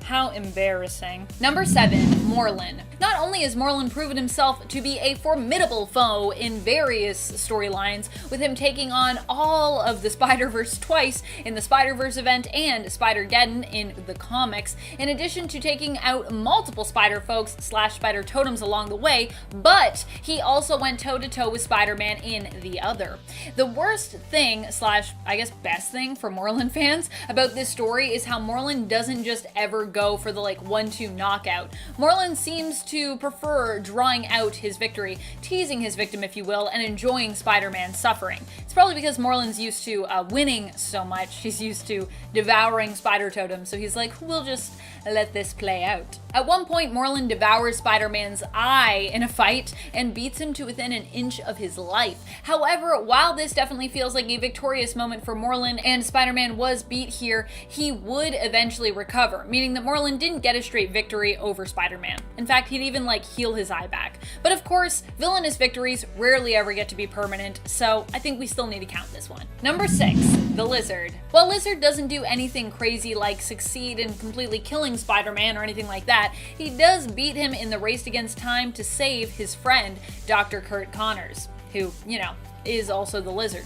How embarrassing. Number 7, Morlun. Not only has Morlun proven himself to be a formidable foe in various storylines, with him taking on all of the Spider-Verse twice in the Spider-Verse event and Spider-Geddon in the comics, in addition to taking out multiple Spider-Folks / Spider Totems along the way, but he also went toe-to-toe with Spider-Man in The Other. The worst thing / I guess best thing for Morlun fans about this story is how Morlun doesn't just ever go for the 1-2 knockout. Morlun seems to prefer drawing out his victory, teasing his victim if you will, and enjoying Spider-Man's suffering. It's probably because Morlun's used to winning so much. He's used to devouring Spider Totems, so he's like, we'll just let this play out. At one point, Morlun devours Spider-Man's eye in a fight and beats him to within an inch of his life. However, while this definitely feels like a victorious moment for Morlun and Spider-Man was beat here, he would eventually recover, meaning that Morlun didn't get a straight victory over Spider-Man. In fact, he'd even heal his eye back. But of course, villainous victories rarely ever get to be permanent, so I think we still need to count this one. Number 6, the Lizard. While Lizard doesn't do anything crazy like succeed in completely killing Spider-Man or anything like that, he does beat him in the race against time to save his friend, Dr. Curt Connors, who, you know, is also the Lizard.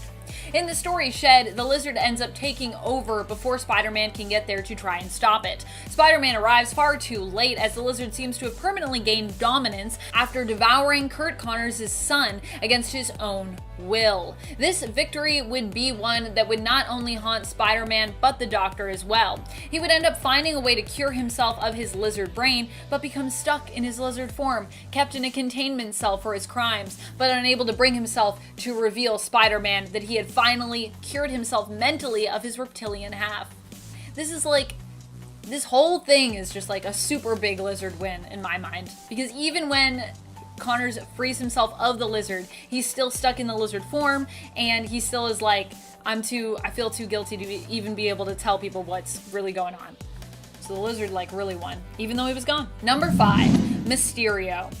In the story Shed, the Lizard ends up taking over before Spider-Man can get there to try and stop it. Spider-Man arrives far too late as the Lizard seems to have permanently gained dominance after devouring Curt Connors' son against his own will. This victory would be one that would not only haunt Spider-Man but the Doctor as well. He would end up finding a way to cure himself of his lizard brain but become stuck in his lizard form, kept in a containment cell for his crimes, but unable to bring himself to reveal Spider-Man that he had finally cured himself mentally of his reptilian half. This whole thing is just a super big Lizard win in my mind, because even when Connors frees himself of the Lizard, he's still stuck in the lizard form, and he still is I feel too guilty to even be able to tell people what's really going on. So the Lizard really won, even though he was gone. Number 5, Mysterio.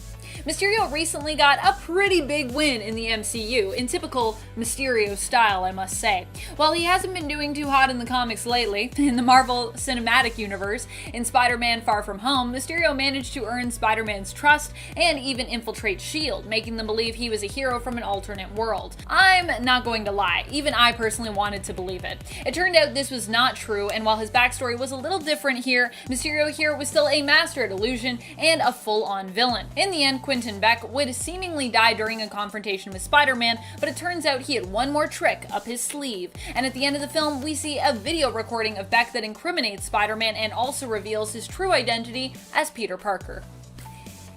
Mysterio recently got a pretty big win in the MCU, in typical Mysterio style, I must say. While he hasn't been doing too hot in the comics lately, in the Marvel Cinematic Universe, in Spider-Man Far From Home, Mysterio managed to earn Spider-Man's trust and even infiltrate S.H.I.E.L.D., making them believe he was a hero from an alternate world. I'm not going to lie, even I personally wanted to believe it. It turned out this was not true, and while his backstory was a little different here, Mysterio here was still a master at illusion and a full-on villain. In the end, Quentin Beck would seemingly die during a confrontation with Spider-Man, but it turns out he had one more trick up his sleeve. And at the end of the film, we see a video recording of Beck that incriminates Spider-Man and also reveals his true identity as Peter Parker.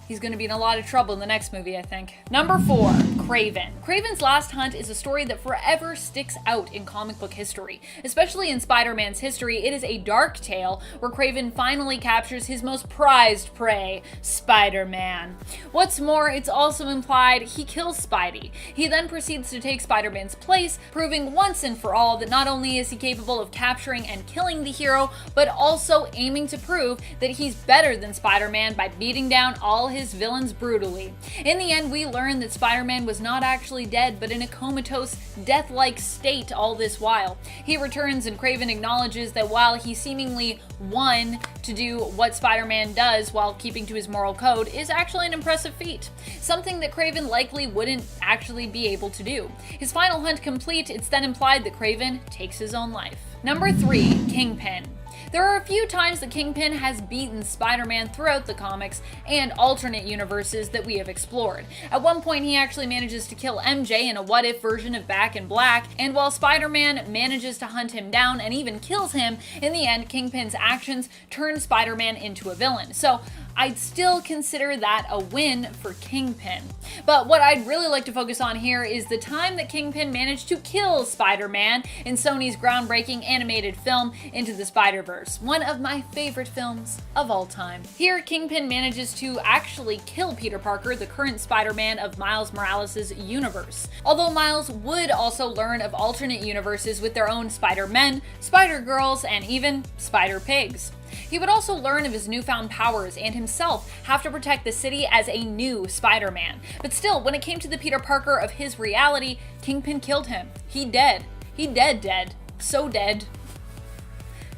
He's going to be in a lot of trouble in the next movie, I think. Number 4, Kraven. Kraven's Last Hunt is a story that forever sticks out in comic book history. Especially in Spider-Man's history, it is a dark tale where Kraven finally captures his most prized prey, Spider-Man. What's more, it's also implied he kills Spidey. He then proceeds to take Spider-Man's place, proving once and for all that not only is he capable of capturing and killing the hero, but also aiming to prove that he's better than Spider-Man by beating down all his his villains brutally. In the end, we learn that Spider-Man was not actually dead, but in a comatose, death-like state all this while. He returns and Kraven acknowledges that while he seemingly won to do what Spider-Man does while keeping to his moral code is actually an impressive feat. Something that Kraven likely wouldn't actually be able to do. His final hunt complete, it's then implied that Kraven takes his own life. Number 3. Kingpin. There are a few times that Kingpin has beaten Spider-Man throughout the comics and alternate universes that we have explored. At one point, he actually manages to kill MJ in a what-if version of Back in Black, and while Spider-Man manages to hunt him down and even kills him, in the end, Kingpin's actions turn Spider-Man into a villain. So I'd still consider that a win for Kingpin. But what I'd really like to focus on here is the time that Kingpin managed to kill Spider-Man in Sony's groundbreaking animated film Into the Spider-Verse, one of my favorite films of all time. Here, Kingpin manages to actually kill Peter Parker, the current Spider-Man of Miles Morales' universe. Although Miles would also learn of alternate universes with their own Spider-Men, Spider-Girls, and even Spider-Pigs. He would also learn of his newfound powers and himself have to protect the city as a new Spider-Man. But still, when it came to the Peter Parker of his reality, Kingpin killed him. He dead. He dead. So dead.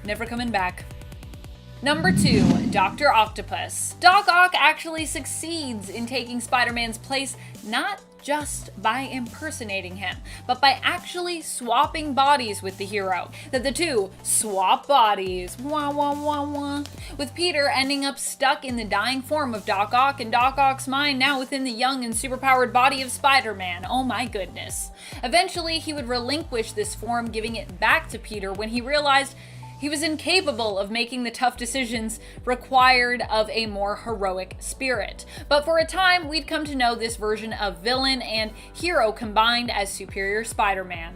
Never coming back. Number 2. Dr. Octopus. Doc Ock actually succeeds in taking Spider-Man's place, not just by impersonating him, but by actually swapping bodies with the hero. That the two swap bodies, wah wah wah wah, with Peter ending up stuck in the dying form of Doc Ock and Doc Ock's mind now within the young and superpowered body of Spider-Man. Oh my goodness. Eventually, he would relinquish this form, giving it back to Peter when he realized he was incapable of making the tough decisions required of a more heroic spirit. But for a time, we'd come to know this version of villain and hero combined as Superior Spider-Man.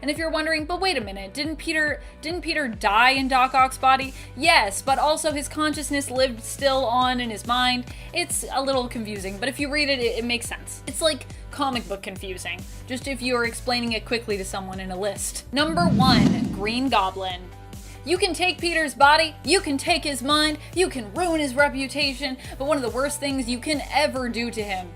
And if you're wondering, but wait a minute, didn't Peter die in Doc Ock's body? Yes, but also his consciousness lived still on in his mind. It's a little confusing, but if you read it, it makes sense. It's like comic book confusing, just if you are explaining it quickly to someone in a list. Number 1, Green Goblin. You can take Peter's body, you can take his mind, you can ruin his reputation, but one of the worst things you can ever do to him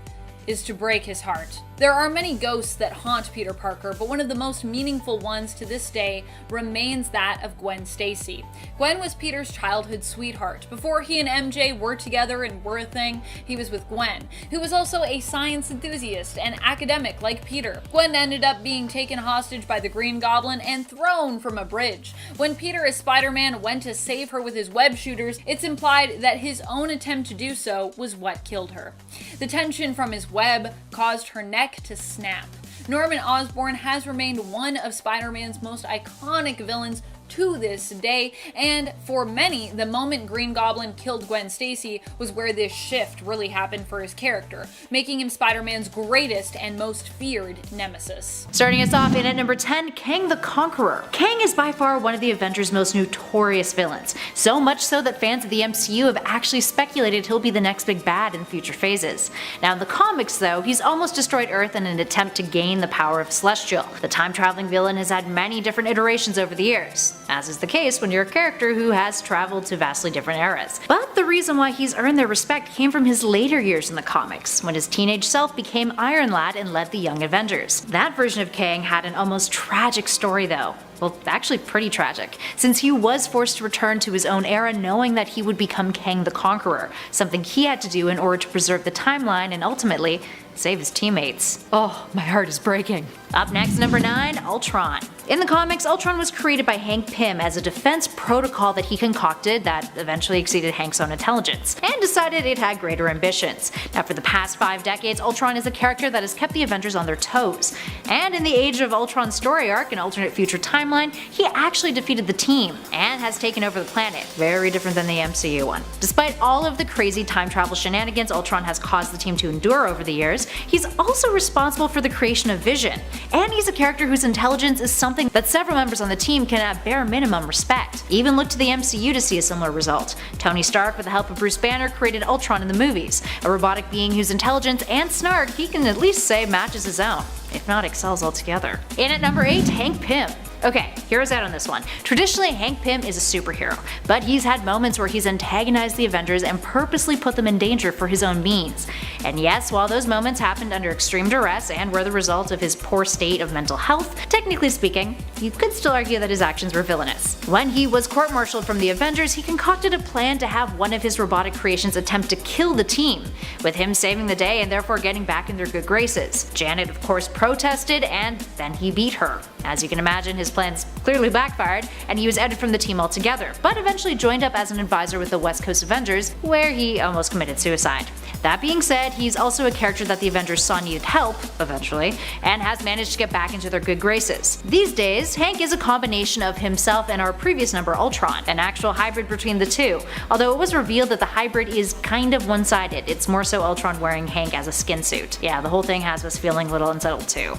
is to break his heart. There are many ghosts that haunt Peter Parker, but one of the most meaningful ones to this day remains that of Gwen Stacy. Gwen was Peter's childhood sweetheart. Before he and MJ were together and were a thing, he was with Gwen, who was also a science enthusiast and academic like Peter. Gwen ended up being taken hostage by the Green Goblin and thrown from a bridge. When Peter as Spider-Man went to save her with his web shooters, it's implied that his own attempt to do so was what killed her. The tension from his web caused her neck to snap. Norman Osborn has remained one of Spider-Man's most iconic villains to this day, and for many, the moment Green Goblin killed Gwen Stacy was where this shift really happened for his character, making him Spider-Man's greatest and most feared nemesis. Starting us off in at number 10, Kang the Conqueror. Kang is by far one of the Avengers' most notorious villains, so much so that fans of the MCU have actually speculated he'll be the next big bad in future phases. Now in the comics though, he's almost destroyed Earth in an attempt to gain the power of Celestial. The time-traveling villain has had many different iterations over the years, as is the case when you're a character who has traveled to vastly different eras. But the reason why he's earned their respect came from his later years in the comics, when his teenage self became Iron Lad and led the Young Avengers. That version of Kang had an almost tragic story though. Well, actually pretty tragic, since he was forced to return to his own era knowing that he would become Kang the Conqueror, something he had to do in order to preserve the timeline and ultimately save his teammates. Oh, my heart is breaking. Up next, number 9, Ultron. In the comics, Ultron was created by Hank Pym as a defense protocol that he concocted that eventually exceeded Hank's own intelligence, and decided it had greater ambitions. Now for the past 5 decades, Ultron is a character that has kept the Avengers on their toes, and in the Age of Ultron story arc and alternate future timeline, he actually defeated the team, and has taken over the planet, very different than the MCU one. Despite all of the crazy time travel shenanigans Ultron has caused the team to endure over the years, he's also responsible for the creation of Vision, and he's a character whose intelligence is something that several members on the team can at bare minimum respect. Even look to the MCU to see a similar result. Tony Stark, with the help of Bruce Banner, created Ultron in the movies, a robotic being whose intelligence and snark he can at least say matches his own, if not excels altogether. In at number 8, Hank Pym. Okay, heroes out on this one. Traditionally, Hank Pym is a superhero, but he's had moments where he's antagonized the Avengers and purposely put them in danger for his own means. And yes, while those moments happened under extreme duress and were the result of his poor state of mental health, technically speaking, you could still argue that his actions were villainous. When he was court-martialed from the Avengers, he concocted a plan to have one of his robotic creations attempt to kill the team, with him saving the day and therefore getting back in their good graces. Janet of course protested, and then he beat her. As you can imagine, his plans clearly backfired, and he was outed from the team altogether, but eventually joined up as an advisor with the West Coast Avengers, where he almost committed suicide. That being said, he's also a character that the Avengers saw needed help, eventually, and has managed to get back into their good graces. These days, Hank is a combination of himself and our previous number Ultron, an actual hybrid between the two, although it was revealed that the hybrid is kind of one-sided. It's more so Ultron wearing Hank as a skin suit. Yeah, the whole thing has us feeling a little unsettled too.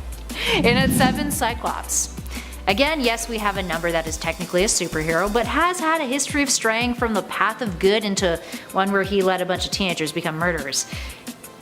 In at 7, Cyclops. Again, yes, we have a number that is technically a superhero, but has had a history of straying from the path of good into one where he let a bunch of teenagers become murderers.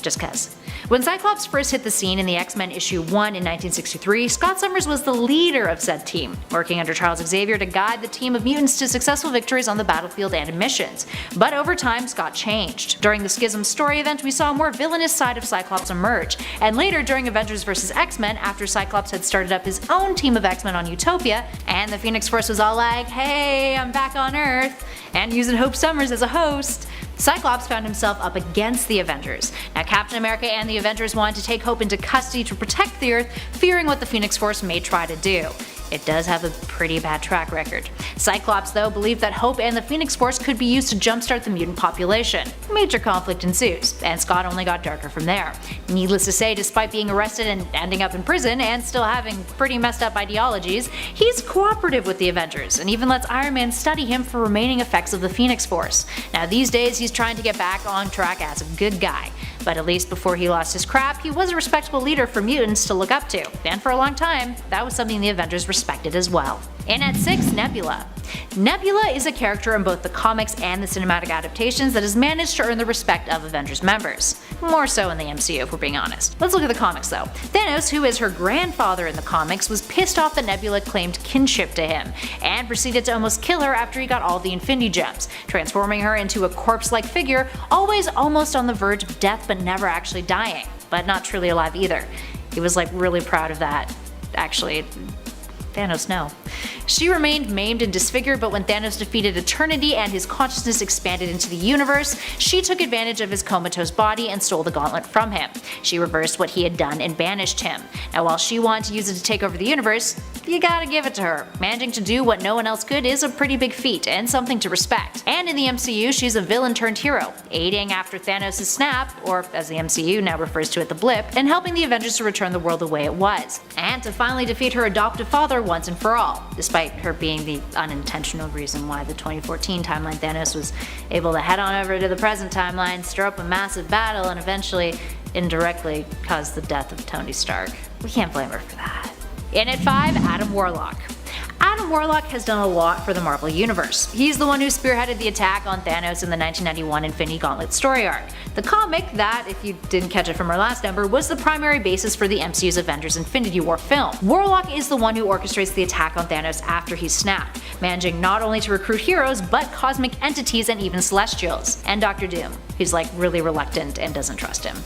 Just cuz. When Cyclops first hit the scene in the X-Men issue 1 in 1963, Scott Summers was the leader of said team, working under Charles Xavier to guide the team of mutants to successful victories on the battlefield and in missions. But over time, Scott changed. During the Schism story event, we saw a more villainous side of Cyclops emerge, and later during Avengers vs. X-Men, after Cyclops had started up his own team of X-Men on Utopia, and the Phoenix Force was all like, hey, I'm back on Earth, and using Hope Summers as a host, Cyclops found himself up against the Avengers. Now, Captain America and the Avengers wanted to take Hope into custody to protect the Earth, fearing what the Phoenix Force may try to do. It does have a pretty bad track record. Cyclops, though, believed that Hope and the Phoenix Force could be used to jumpstart the mutant population. Major conflict ensues, and Scott only got darker from there. Needless to say, despite being arrested and ending up in prison and still having pretty messed up ideologies, he's cooperative with the Avengers and even lets Iron Man study him for remaining effects of the Phoenix Force. Now these days he's trying to get back on track as a good guy. But at least before he lost his crap, he was a respectable leader for mutants to look up to, and for a long time, that was something the Avengers respected as well. In at 6, Nebula. Nebula is a character in both the comics and the cinematic adaptations that has managed to earn the respect of Avengers members. More so in the MCU if we're being honest. Let's look at the comics though. Thanos, who is her grandfather in the comics, was pissed off that Nebula claimed kinship to him, and proceeded to almost kill her after he got all the Infinity Gems, transforming her into a corpse-like figure, always almost on the verge of death but never actually dying, but not truly alive either. He was like really proud of that. Actually, Thanos, no. She remained maimed and disfigured, but when Thanos defeated Eternity and his consciousness expanded into the universe, she took advantage of his comatose body and stole the gauntlet from him. She reversed what he had done and banished him. Now while she wanted to use it to take over the universe, you gotta give it to her. Managing to do what no one else could is a pretty big feat, and something to respect. And in the MCU, she's a villain turned hero, aiding after Thanos' snap, or as the MCU now refers to it, the blip, and helping the Avengers to return the world the way it was. And to finally defeat her adoptive father once and for all, despite her being the unintentional reason why the 2014 timeline Thanos was able to head on over to the present timeline, stir up a massive battle, and eventually, indirectly, cause the death of Tony Stark. We can't blame her for that. In at 5, Adam Warlock. Adam Warlock has done a lot for the Marvel Universe. He's the one who spearheaded the attack on Thanos in the 1991 Infinity Gauntlet story arc. The comic that, if you didn't catch it from our last number, was the primary basis for the MCU's Avengers Infinity War film. Warlock is the one who orchestrates the attack on Thanos after he's snapped, managing not only to recruit heroes, but cosmic entities and even Celestials. And Dr. Doom, who's like really reluctant and doesn't trust him.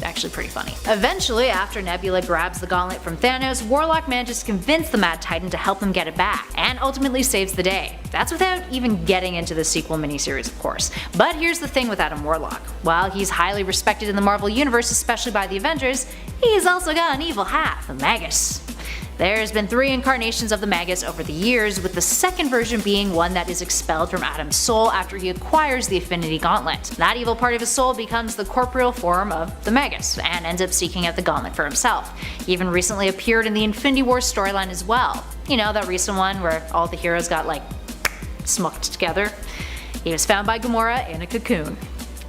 Actually pretty funny. Eventually, after Nebula grabs the gauntlet from Thanos, Warlock manages to convince the Mad Titan to help him get it back, and ultimately saves the day. That's without even getting into the sequel miniseries, of course. But here's the thing with Adam Warlock. While he's highly respected in the Marvel Universe, especially by the Avengers, he's also got an evil half, the Magus. There's been 3 incarnations of the Magus over the years, with the second version being one that is expelled from Adam's soul after he acquires the Infinity Gauntlet. That evil part of his soul becomes the corporeal form of the Magus, and ends up seeking out the gauntlet for himself. He even recently appeared in the Infinity War storyline as well. You know, that recent one where all the heroes got like smucked together. He was found by Gamora in a cocoon.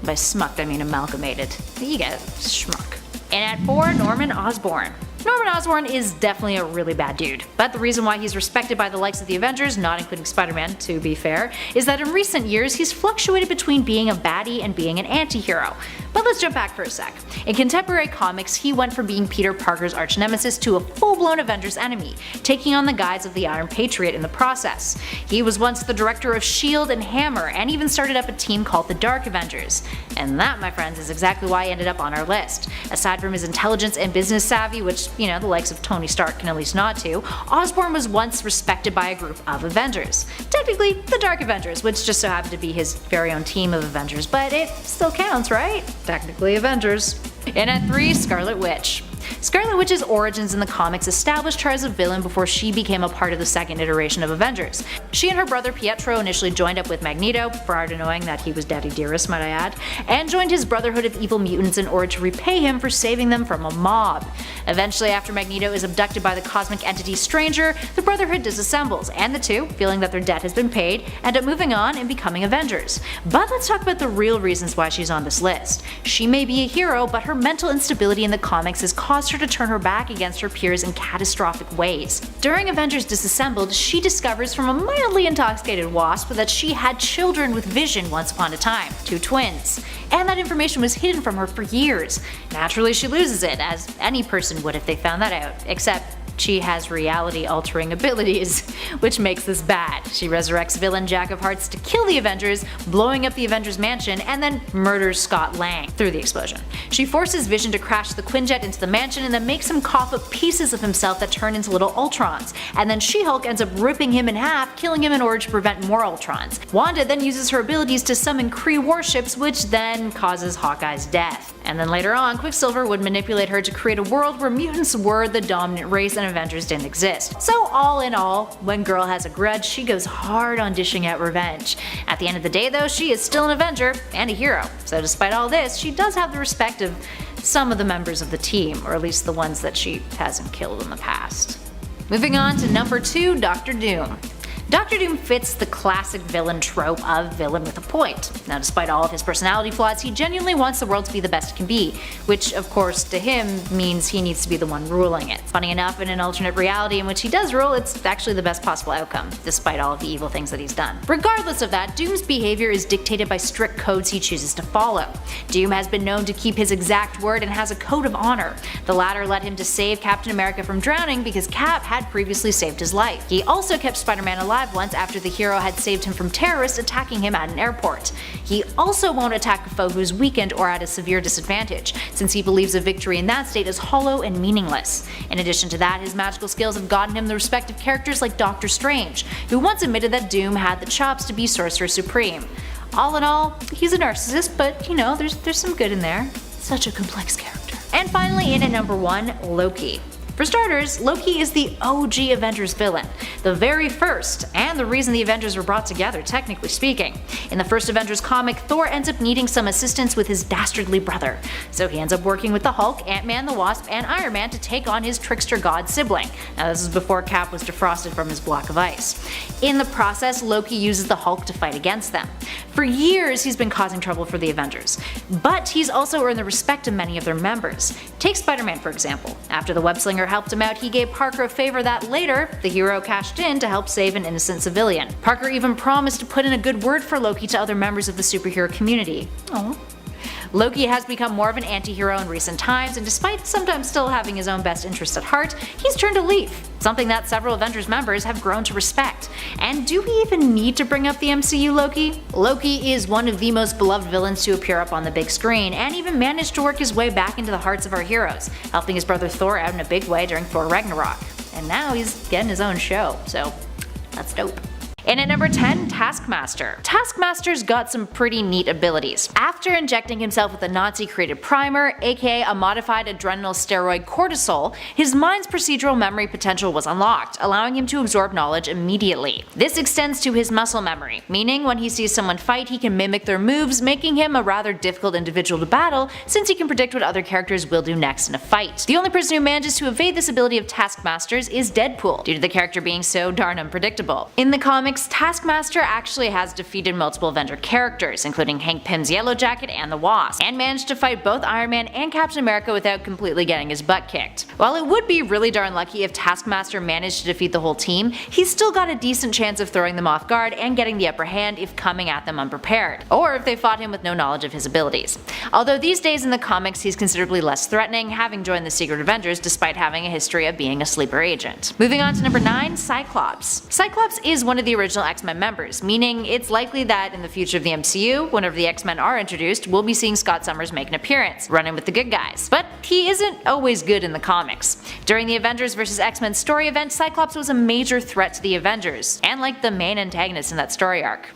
By smucked I mean amalgamated. You get it, schmuck. And at 4, Norman Osborn. Norman Osborn is definitely a really bad dude, but the reason why he's respected by the likes of the Avengers, not including Spider-Man to be fair, is that in recent years he's fluctuated between being a baddie and being an anti-hero. But let's jump back for a sec. In contemporary comics, he went from being Peter Parker's arch-nemesis to a full-blown Avengers enemy, taking on the guise of the Iron Patriot in the process. He was once the director of S.H.I.E.L.D. and Hammer, and even started up a team called the Dark Avengers. And that, my friends, is exactly why he ended up on our list. Aside from his intelligence and business savvy, which, the likes of Tony Stark can at least nod to, Osborn was once respected by a group of Avengers. Technically, the Dark Avengers, which just so happened to be his very own team of Avengers, but it still counts, right? Technically Avengers. And at 3, Scarlet Witch. Scarlet Witch's origins in the comics established her as a villain before she became a part of the second iteration of Avengers. She and her brother Pietro initially joined up with Magneto, far to knowing that he was Daddy Dearest, might I add, and joined his Brotherhood of Evil Mutants in order to repay him for saving them from a mob. Eventually, after Magneto is abducted by the cosmic entity Stranger, the Brotherhood disassembles, and the two, feeling that their debt has been paid, end up moving on and becoming Avengers. But let's talk about the real reasons why she's on this list. She may be a hero, but her mental instability in the comics has caused her to turn her back against her peers in catastrophic ways. During Avengers Disassembled, she discovers from a mildly intoxicated Wasp that she had children with Vision once upon a time, 2 twins, and that information was hidden from her for years. Naturally, she loses it, as any person would if they found that out, except she has reality-altering abilities, which makes this bad. She resurrects villain Jack of Hearts to kill the Avengers, blowing up the Avengers mansion, and then murders Scott Lang through the explosion. She forces Vision to crash the Quinjet into the mansion and then makes him cough up pieces of himself that turn into little Ultrons, and then She-Hulk ends up ripping him in half, killing him in order to prevent more Ultrons. Wanda then uses her abilities to summon Kree warships, which then causes Hawkeye's death. And then later on, Quicksilver would manipulate her to create a world where mutants were the dominant race and Avengers didn't exist. So all in all, when Girl has a grudge, she goes hard on dishing out revenge. At the end of the day though, she is still an Avenger and a hero. So despite all this, she does have the respect of some of the members of the team, or at least the ones that she hasn't killed in the past. Moving on to number 2, Dr. Doom. Dr. Doom fits the classic villain trope of villain with a point. Now, despite all of his personality flaws, he genuinely wants the world to be the best it can be, which of course to him means he needs to be the one ruling it. Funny enough, in an alternate reality in which he does rule, it's actually the best possible outcome, despite all of the evil things that he's done. Regardless of that, Doom's behavior is dictated by strict codes he chooses to follow. Doom has been known to keep his exact word and has a code of honor. The latter led him to save Captain America from drowning because Cap had previously saved his life. He also kept Spider-Man alive once after the hero had saved him from terrorists attacking him at an airport. He also won't attack a foe who's weakened or at a severe disadvantage, since he believes a victory in that state is hollow and meaningless. In addition to that, his magical skills have gotten him the respect of characters like Doctor Strange, who once admitted that Doom had the chops to be Sorcerer Supreme. All in all, he's a narcissist, but there's some good in there. Such a complex character. And finally, in at number 1, Loki. For starters, Loki is the OG Avengers villain, the very first, and the reason the Avengers were brought together, technically speaking. In the first Avengers comic, Thor ends up needing some assistance with his dastardly brother, so he ends up working with the Hulk, Ant-Man the Wasp, and Iron Man to take on his trickster god sibling. Now this is before Cap was defrosted from his block of ice. In the process, Loki uses the Hulk to fight against them. For years he's been causing trouble for the Avengers, but he's also earned the respect of many of their members. Take Spider-Man for example. After the web-slinger helped him out, he gave Parker a favor that later, the hero cashed in to help save an innocent civilian. Parker even promised to put in a good word for Loki to other members of the superhero community. Aww. Loki has become more of an anti-hero in recent times, and despite sometimes still having his own best interests at heart, he's turned a leaf, something that several Avengers members have grown to respect. And do we even need to bring up the MCU Loki? Loki is one of the most beloved villains to appear up on the big screen, and even managed to work his way back into the hearts of our heroes, helping his brother Thor out in a big way during Thor Ragnarok. And now he's getting his own show, so that's dope. And at number 10, Taskmaster. Taskmaster's got some pretty neat abilities. After injecting himself with a Nazi-created primer, aka a modified adrenal steroid cortisol, his mind's procedural memory potential was unlocked, allowing him to absorb knowledge immediately. This extends to his muscle memory, meaning when he sees someone fight he can mimic their moves, making him a rather difficult individual to battle since he can predict what other characters will do next in a fight. The only person who manages to evade this ability of Taskmaster's is Deadpool, due to the character being so darn unpredictable. In the comics, comics, Taskmaster actually has defeated multiple Avenger characters, including Hank Pym's Yellow Jacket and the Wasp, and managed to fight both Iron Man and Captain America without completely getting his butt kicked. While it would be really darn lucky if Taskmaster managed to defeat the whole team, he's still got a decent chance of throwing them off guard and getting the upper hand if coming at them unprepared, or if they fought him with no knowledge of his abilities. Although these days in the comics he's considerably less threatening, having joined the Secret Avengers despite having a history of being a sleeper agent. Moving on to number 9, Cyclops. Cyclops is one of the original X-Men members, meaning it's likely that in the future of the MCU, whenever the X-Men are introduced, we'll be seeing Scott Summers make an appearance, running with the good guys. But he isn't always good in the comics. During the Avengers vs. X-Men story event, Cyclops was a major threat to the Avengers, and like the main antagonist in that story arc.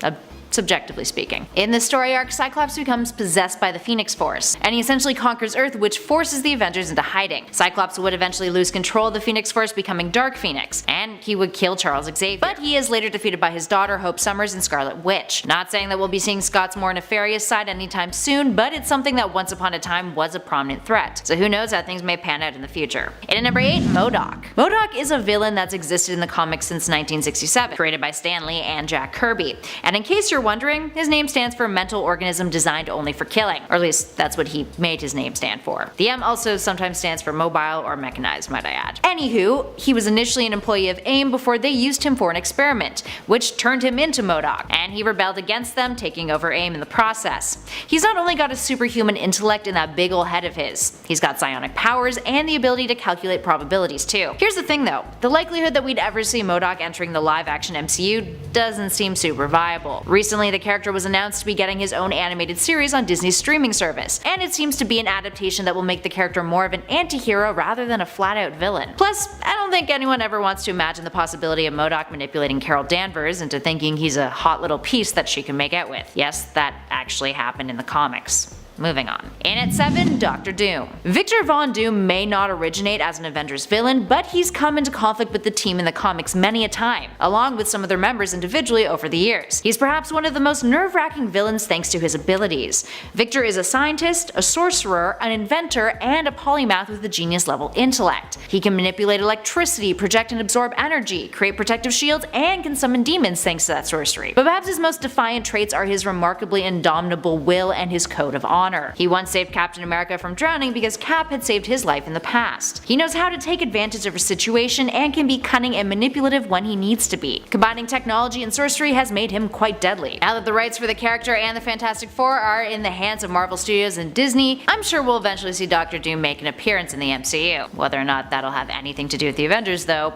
Subjectively speaking. In the story arc, Cyclops becomes possessed by the Phoenix Force, and he essentially conquers Earth, which forces the Avengers into hiding. Cyclops would eventually lose control of the Phoenix Force, becoming Dark Phoenix, and he would kill Charles Xavier. But he is later defeated by his daughter, Hope Summers, and Scarlet Witch. Not saying that we'll be seeing Scott's more nefarious side anytime soon, but it's something that once upon a time was a prominent threat. So who knows how things may pan out in the future. And at number 8, MODOK. MODOK is a villain that's existed in the comics since 1967, created by Stan Lee and Jack Kirby. And in case you're wondering, his name stands for mental organism designed only for killing, or at least that's what he made his name stand for. The M also sometimes stands for mobile or mechanized, might I add. Anywho, he was initially an employee of AIM before they used him for an experiment, which turned him into MODOK, and he rebelled against them, taking over AIM in the process. He's not only got a superhuman intellect in that big ol' head of his, he's got psionic powers and the ability to calculate probabilities too. Here's the thing though, the likelihood that we'd ever see MODOK entering the live action MCU doesn't seem super viable. Recently the character was announced to be getting his own animated series on Disney's streaming service, and it seems to be an adaptation that will make the character more of an anti-hero rather than a flat-out villain. Plus, I don't think anyone ever wants to imagine the possibility of MODOK manipulating Carol Danvers into thinking he's a hot little piece that she can make out with. Yes, that actually happened in the comics. Moving on. In at 7, Dr. Doom. Victor Von Doom may not originate as an Avengers villain, but he's come into conflict with the team in the comics many a time, along with some of their members individually over the years. He's perhaps one of the most nerve-wracking villains thanks to his abilities. Victor is a scientist, a sorcerer, an inventor, and a polymath with a genius-level intellect. He can manipulate electricity, project and absorb energy, create protective shields, and can summon demons thanks to that sorcery. But perhaps his most defiant traits are his remarkably indomitable will and his code of honor. He once saved Captain America from drowning because Cap had saved his life in the past. He knows how to take advantage of a situation and can be cunning and manipulative when he needs to be. Combining technology and sorcery has made him quite deadly. Now that the rights for the character and the Fantastic Four are in the hands of Marvel Studios and Disney, I'm sure we'll eventually see Dr. Doom make an appearance in the MCU. Whether or not that'll have anything to do with the Avengers though,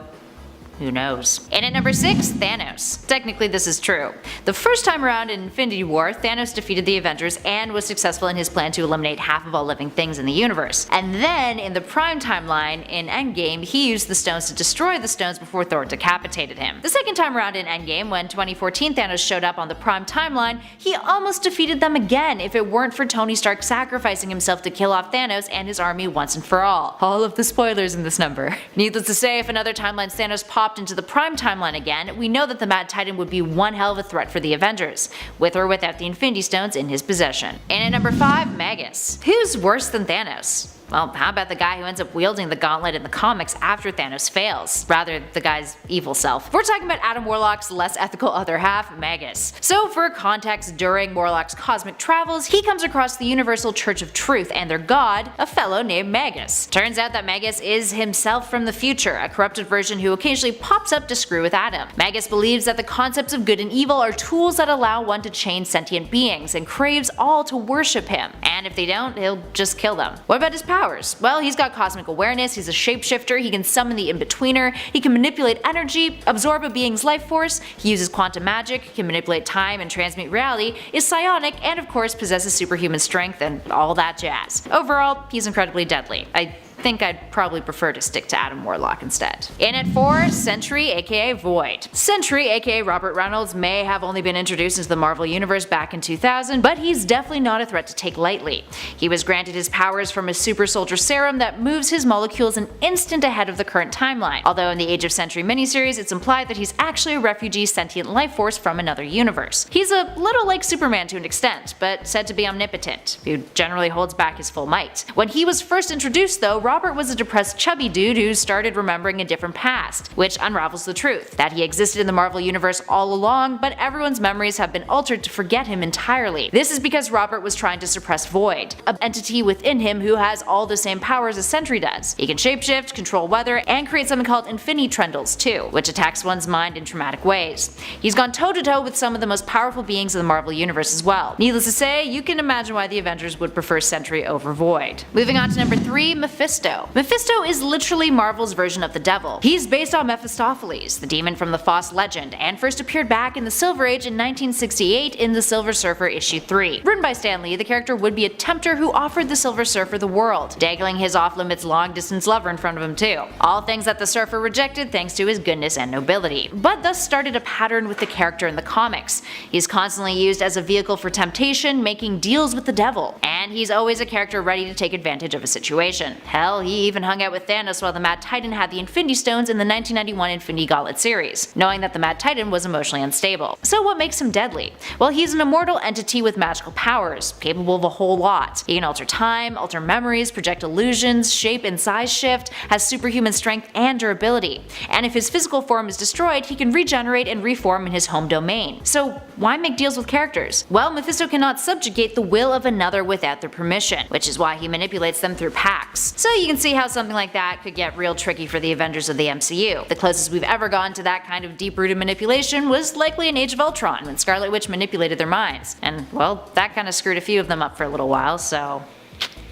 who knows? And at number 6, Thanos. Technically this is true. The first time around in Infinity War, Thanos defeated the Avengers and was successful in his plan to eliminate half of all living things in the universe. And then in the Prime timeline in Endgame, he used the stones to destroy the stones before Thor decapitated him. The second time around in Endgame, when 2014 Thanos showed up on the Prime timeline, he almost defeated them again if it weren't for Tony Stark sacrificing himself to kill off Thanos and his army once and for all. All of the spoilers in this number. Needless to say, if another timeline Thanos popped into the Prime timeline again, we know that the Mad Titan would be one hell of a threat for the Avengers, with or without the Infinity Stones in his possession. And at number 5, Magus. Who's worse than Thanos? Well, how about the guy who ends up wielding the gauntlet in the comics after Thanos fails? Rather, the guy's evil self. We're talking about Adam Warlock's less ethical other half, Magus. So for context, during Warlock's cosmic travels, he comes across the Universal Church of Truth and their god, a fellow named Magus. Turns out that Magus is himself from the future, a corrupted version who occasionally pops up to screw with Adam. Magus believes that the concepts of good and evil are tools that allow one to change sentient beings and craves all to worship him. And if they don't, he'll just kill them. What about his powers? Well, he's got cosmic awareness, he's a shapeshifter, he can summon the in-betweener, he can manipulate energy, absorb a being's life force, he uses quantum magic, can manipulate time and transmute reality, is psionic, and of course possesses superhuman strength and all that jazz. Overall, he's incredibly deadly. I think I'd probably prefer to stick to Adam Warlock instead. In at 4, Sentry aka Void. Sentry aka Robert Reynolds may have only been introduced into the Marvel Universe back in 2000, but he's definitely not a threat to take lightly. He was granted his powers from a super soldier serum that moves his molecules an instant ahead of the current timeline, although in the Age of Sentry miniseries it's implied that he's actually a refugee sentient life force from another universe. He's a little like Superman to an extent, but said to be omnipotent, who generally holds back his full might. When he was first introduced though, Robert was a depressed chubby dude who started remembering a different past, which unravels the truth, that he existed in the Marvel Universe all along, but everyone's memories have been altered to forget him entirely. This is because Robert was trying to suppress Void, an entity within him who has all the same powers as Sentry does. He can shapeshift, control weather, and create something called Infinity Trundles too, which attacks one's mind in traumatic ways. He's gone toe-to-toe with some of the most powerful beings in the Marvel Universe as well. Needless to say, you can imagine why the Avengers would prefer Sentry over Void. Moving on to number 3, Mephisto. Mephisto is literally Marvel's version of the devil. He's based on Mephistopheles, the demon from the Foss legend, and first appeared back in the Silver Age in 1968 in the Silver Surfer issue 3. Written by Stan Lee, the character would be a tempter who offered the Silver Surfer the world, dangling his off-limits long-distance lover in front of him too. All things that the Surfer rejected thanks to his goodness and nobility, but thus started a pattern with the character in the comics. He's constantly used as a vehicle for temptation, making deals with the devil, and he's always a character ready to take advantage of a situation. Hell, he even hung out with Thanos while the Mad Titan had the Infinity Stones in the 1991 Infinity Gauntlet series, knowing that the Mad Titan was emotionally unstable. So what makes him deadly? Well, he's an immortal entity with magical powers, capable of a whole lot. He can alter time, alter memories, project illusions, shape and size shift, has superhuman strength and durability. And if his physical form is destroyed, he can regenerate and reform in his home domain. So why make deals with characters? Well, Mephisto cannot subjugate the will of another without their permission, which is why he manipulates them through pacts. So you can see how something like that could get real tricky for the Avengers of the MCU. The closest we've ever gone to that kind of deep-rooted manipulation was likely in Age of Ultron, when Scarlet Witch manipulated their minds. And well, that kinda screwed a few of them up for a little while, so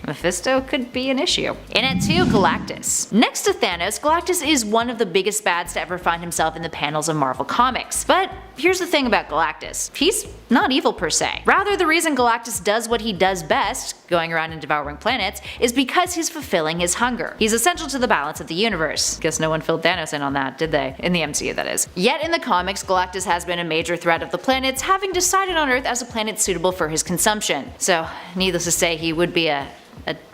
Mephisto could be an issue. In at 2, Galactus. Next to Thanos, Galactus is one of the biggest bads to ever find himself in the panels of Marvel Comics. But here's the thing about Galactus. He's not evil per se. Rather, the reason Galactus does what he does best, going around and devouring planets, is because he's fulfilling his hunger. He's essential to the balance of the universe. Guess no one filled Thanos in on that, did they? In the MCU, that is. Yet in the comics, Galactus has been a major threat of the planets, having decided on Earth as a planet suitable for his consumption. So, needless to say, he would be a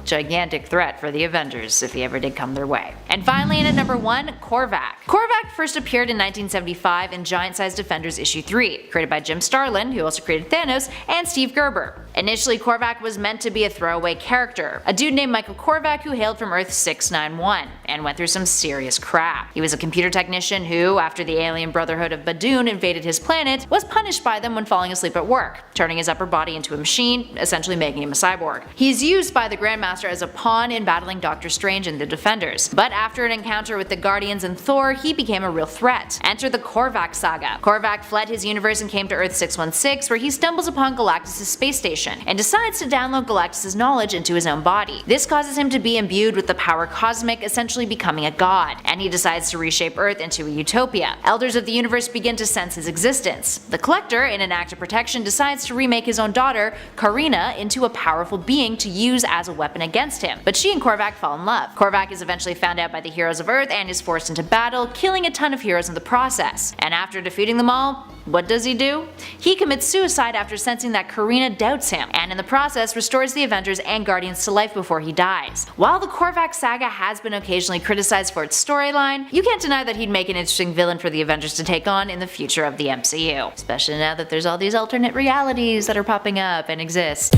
gigantic threat for the Avengers if he ever did come their way. And finally, in at number 1, Korvac. Korvac first appeared in 1975 in Giant Size Defenders issue 3, created by Jim Starlin, who also created Thanos, and Steve Gerber. Initially, Korvac was meant to be a throwaway character, a dude named Michael Korvac who hailed from Earth 691, and went through some serious crap. He was a computer technician who, after the alien brotherhood of Badoon invaded his planet, was punished by them when falling asleep at work, turning his upper body into a machine, essentially making him a cyborg. He's used by the Grandmaster as a pawn in battling Doctor Strange and the Defenders, but after an encounter with the Guardians and Thor, he became a real threat. Enter the Korvac saga. Korvac fled his universe and came to Earth 616, where he stumbles upon Galactus' space station and decides to download Galactus' knowledge into his own body. This causes him to be imbued with the power cosmic, essentially becoming a god, and he decides to reshape Earth into a utopia. Elders of the universe begin to sense his existence. The Collector, in an act of protection, decides to remake his own daughter, Karina, into a powerful being to use as a weapon against him, but she and Korvac fall in love. Korvac is eventually found out by the heroes of Earth and is forced into battle, killing a ton of heroes in the process. And after defeating them all, what does he do? He commits suicide after sensing that Karina doubts him, and in the process restores the Avengers and Guardians to life before he dies. While the Korvac saga has been occasionally criticized for its storyline, you can't deny that he'd make an interesting villain for the Avengers to take on in the future of the MCU, especially now that there's all these alternate realities that are popping up and exist.